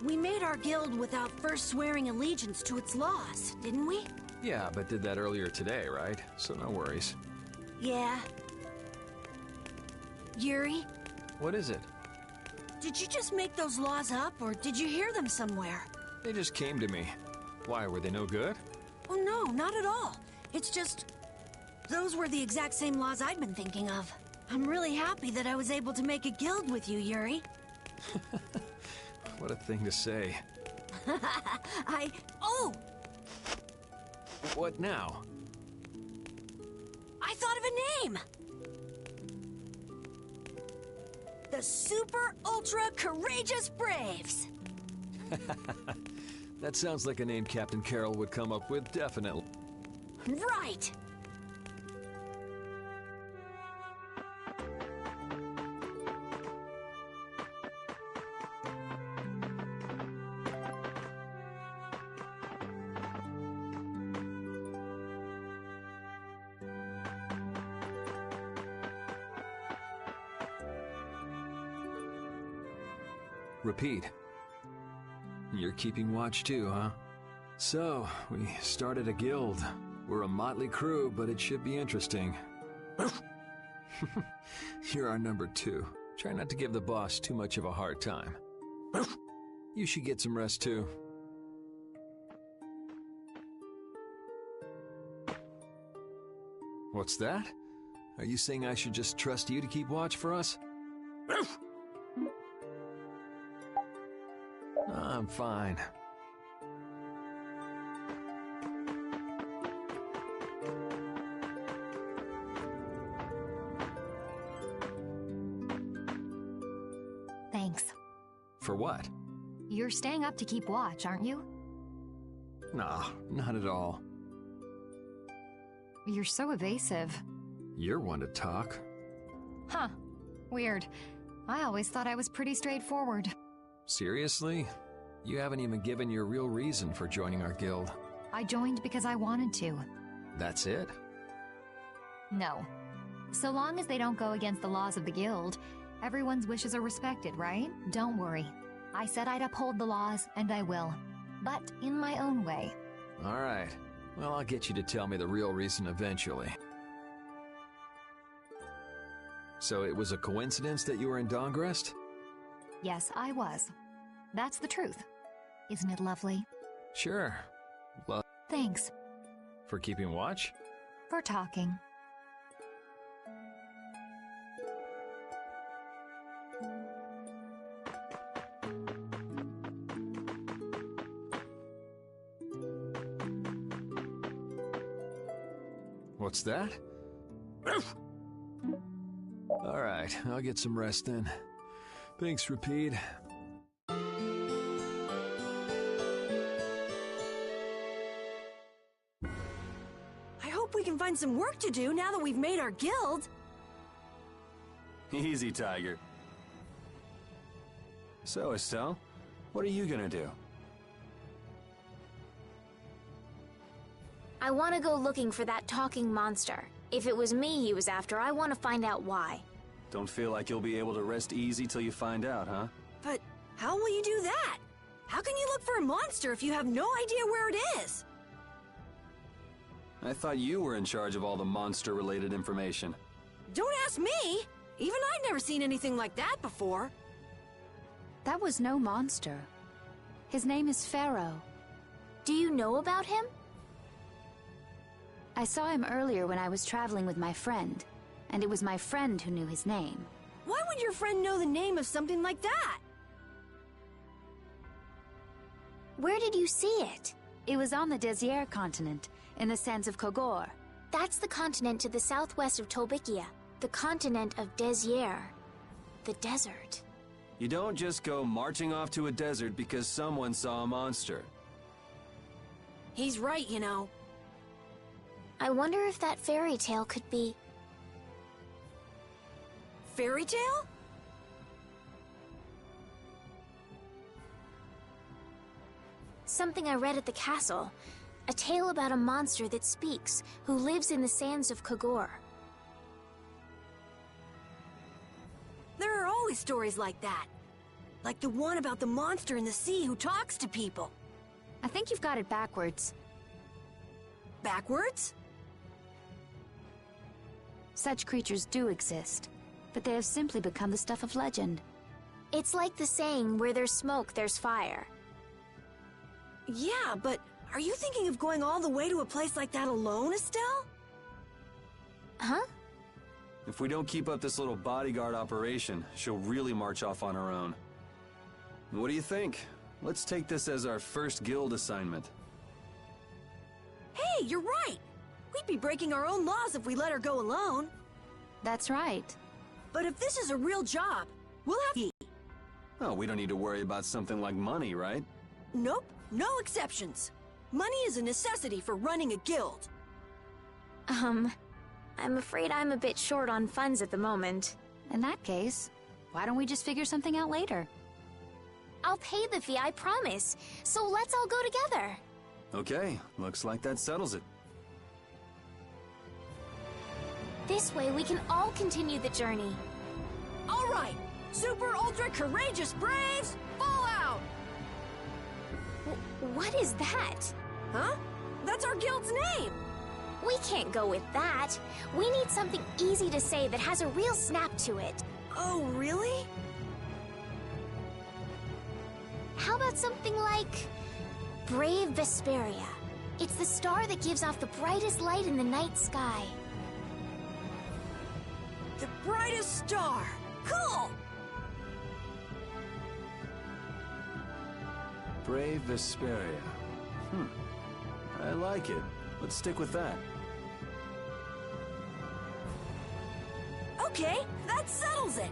We made our guild without first swearing allegiance to its laws, didn't we? Yeah, but did that earlier today, right? So no worries. Yeah. Yuri? What is it? Did you just make those laws up, or did you hear them somewhere? They just came to me. Why, were they no good? Oh no, not at all. It's just... those were the exact same laws I'd been thinking of. I'm really happy that I was able to make a guild with you, Yuri. What a thing to say. Oh! What now? I thought of a name! The Super Ultra Courageous Braves! That sounds like a name Captain Carroll would come up with, definitely. Right! Repeat. You're keeping watch too, huh? So, we started a guild. We're a motley crew, but it should be interesting. You're our number 2. Try not to give the boss too much of a hard time. You should get some rest too. What's that? Are you saying I should just trust you to keep watch for us? I'm fine. Thanks. For what? You're staying up to keep watch, aren't you? Nah, not at all. You're so evasive. You're one to talk. Huh. Weird. I always thought I was pretty straightforward. Seriously? You haven't even given your real reason for joining our guild. I joined because I wanted to. That's it? No. So long as they don't go against the laws of the guild, everyone's wishes are respected, right? Don't worry. I said I'd uphold the laws, and I will. But in my own way. All right. Well, I'll get you to tell me the real reason eventually. So it was a coincidence that you were in Dawngrest? Yes, I was. That's the truth. Isn't it lovely? Sure. Well, thanks. For keeping watch? For talking. What's that? All right, I'll get some rest then. Thanks, Rapide. I hope we can find some work to do now that we've made our guild. Easy, Tiger. So, Estelle, what are you gonna do? I want to go looking for that talking monster. If it was me he was after, I want to find out why. Don't feel like you'll be able to rest easy till you find out, huh? But how will you do that? How can you look for a monster if you have no idea where it is? I thought you were in charge of all the monster-related information. Don't ask me! Even I'd never seen anything like that before. That was no monster. His name is Pharaoh. Do you know about him? I saw him earlier when I was traveling with my friend, and it was my friend who knew his name. Why would your friend know the name of something like that? Where did you see it? It was on the Désert continent, in the sands of Kogor. That's the continent to the southwest of Tolbikia, the continent of Désert, the desert. You don't just go marching off to a desert because someone saw a monster. He's right, you know. I wonder if that fairy tale could be... Fairy tale? Something I read at the castle. A tale about a monster that speaks, who lives in the sands of Kogor. There are always stories like that. Like the one about the monster in the sea who talks to people. I think you've got it backwards. Backwards? Such creatures do exist, but they have simply become the stuff of legend. It's like the saying, where there's smoke, there's fire. Yeah, but are you thinking of going all the way to a place like that alone, Estelle? Huh? If we don't keep up this little bodyguard operation, she'll really march off on her own. What do you think? Let's take this as our first guild assignment. Hey, you're right! We'd be breaking our own laws if we let her go alone. That's right. But if this is a real job, we'll have to... Oh, we don't need to worry about something like money, right? Nope, no exceptions. Money is a necessity for running a guild. I'm afraid I'm a bit short on funds at the moment. In that case, why don't we just figure something out later? I'll pay the fee, I promise. So let's all go together. Okay, looks like that settles it. This way we can all continue the journey. All right, super ultra courageous braves, fall out! What is that? Huh? That's our guild's name! We can't go with that. We need something easy to say that has a real snap to it. Oh, really? How about something like Brave Vesperia? It's the star that gives off the brightest light in the night sky. The brightest star! Cool! Brave Vesperia. I like it. Let's stick with that. Okay, that settles it!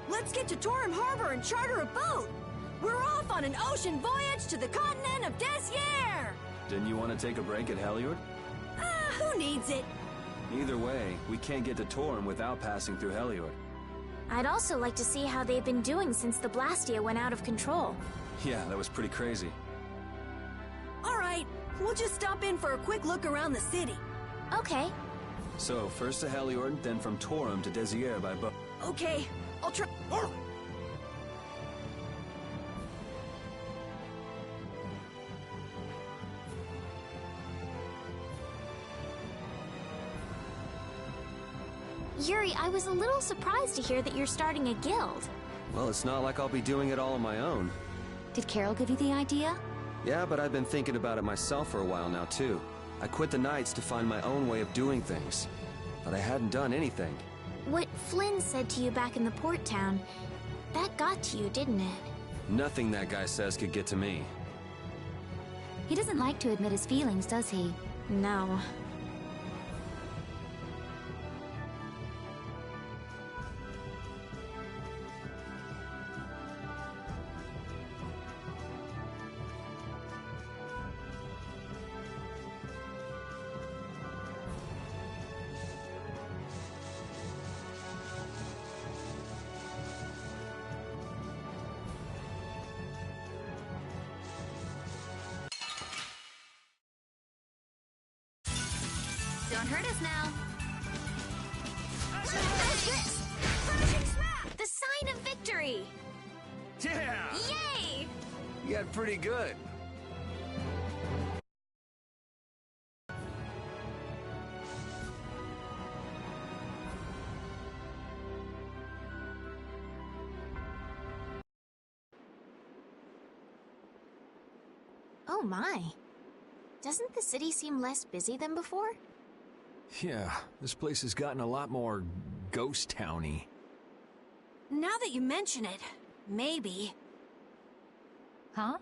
Let's get to Torim Harbor and charter a boat! We're off on an ocean voyage to the continent of Desier! Didn't you want to take a break at Heliord? Who needs it? Either way, we can't get to Torim without passing through Heliord. I'd also like to see how they've been doing since the Blastia went out of control. Yeah, that was pretty crazy. All right, we'll just stop in for a quick look around the city. Okay. So, first to Heliord, then from Torim to Desier by boat. Okay, I'll try. Yuri, I was a little surprised to hear that you're starting a guild. Well, it's not like I'll be doing it all on my own. Did Carol give you the idea? Yeah, but I've been thinking about it myself for a while now, too. I quit the Knights to find my own way of doing things. But I hadn't done anything. What Flynn said to you back in the port town, that got to you, didn't it? Nothing that guy says could get to me. He doesn't like to admit his feelings, does he? No. Don't hurt us now. The sign of victory! Yeah! Yay! You got pretty good. Oh my. Doesn't the city seem less busy than before? Yeah, this place has gotten a lot more ghost towny. Now that you mention it, maybe. Huh?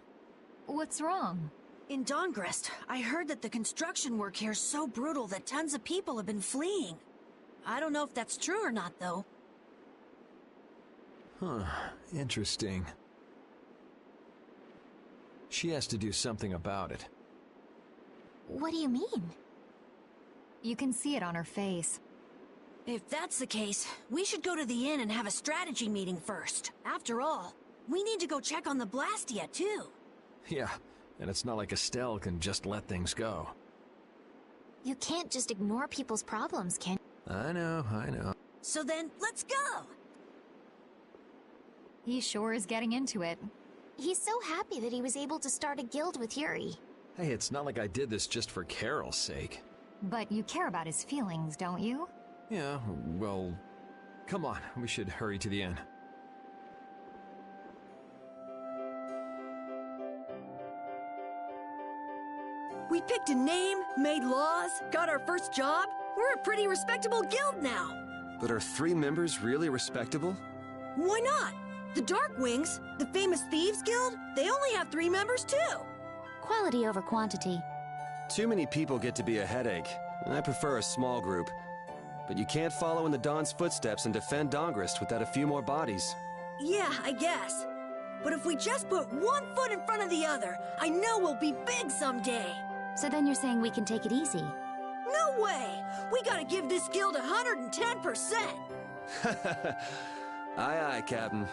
What's wrong? In Dongrest, I heard that the construction work here is so brutal that tons of people have been fleeing. I don't know if that's true or not, though. Huh, interesting. She has to do something about it. What do you mean? You can see it on her face. If that's the case, we should go to the inn and have a strategy meeting first. After all, we need to go check on the Blastia, too. Yeah, and it's not like Estelle can just let things go. You can't just ignore people's problems, can you? I know. So then, let's go! He sure is getting into it. He's so happy that he was able to start a guild with Yuri. Hey, it's not like I did this just for Carol's sake. But you care about his feelings, don't you? Yeah, well, come on, we should hurry to the inn. We picked a name, made laws, got our first job. We're a pretty respectable guild now. But are 3 members really respectable? Why not? The Dark Wings, the famous Thieves Guild, they only have 3 members too. Quality over quantity. Too many people get to be a headache, and I prefer a small group. But you can't follow in the Dawn's footsteps and defend Dongrest without a few more bodies. Yeah, I guess. But if we just put one foot in front of the other, I know we'll be big someday. So then you're saying we can take it easy? No way! We gotta give this guild 110%! Aye, aye, Captain.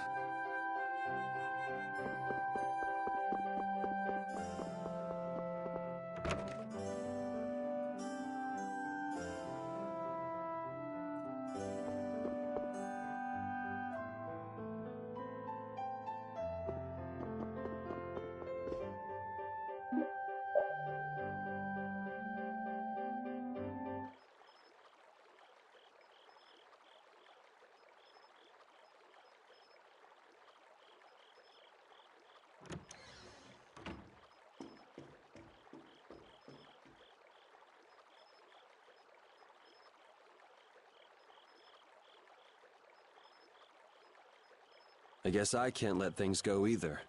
I guess I can't let things go either.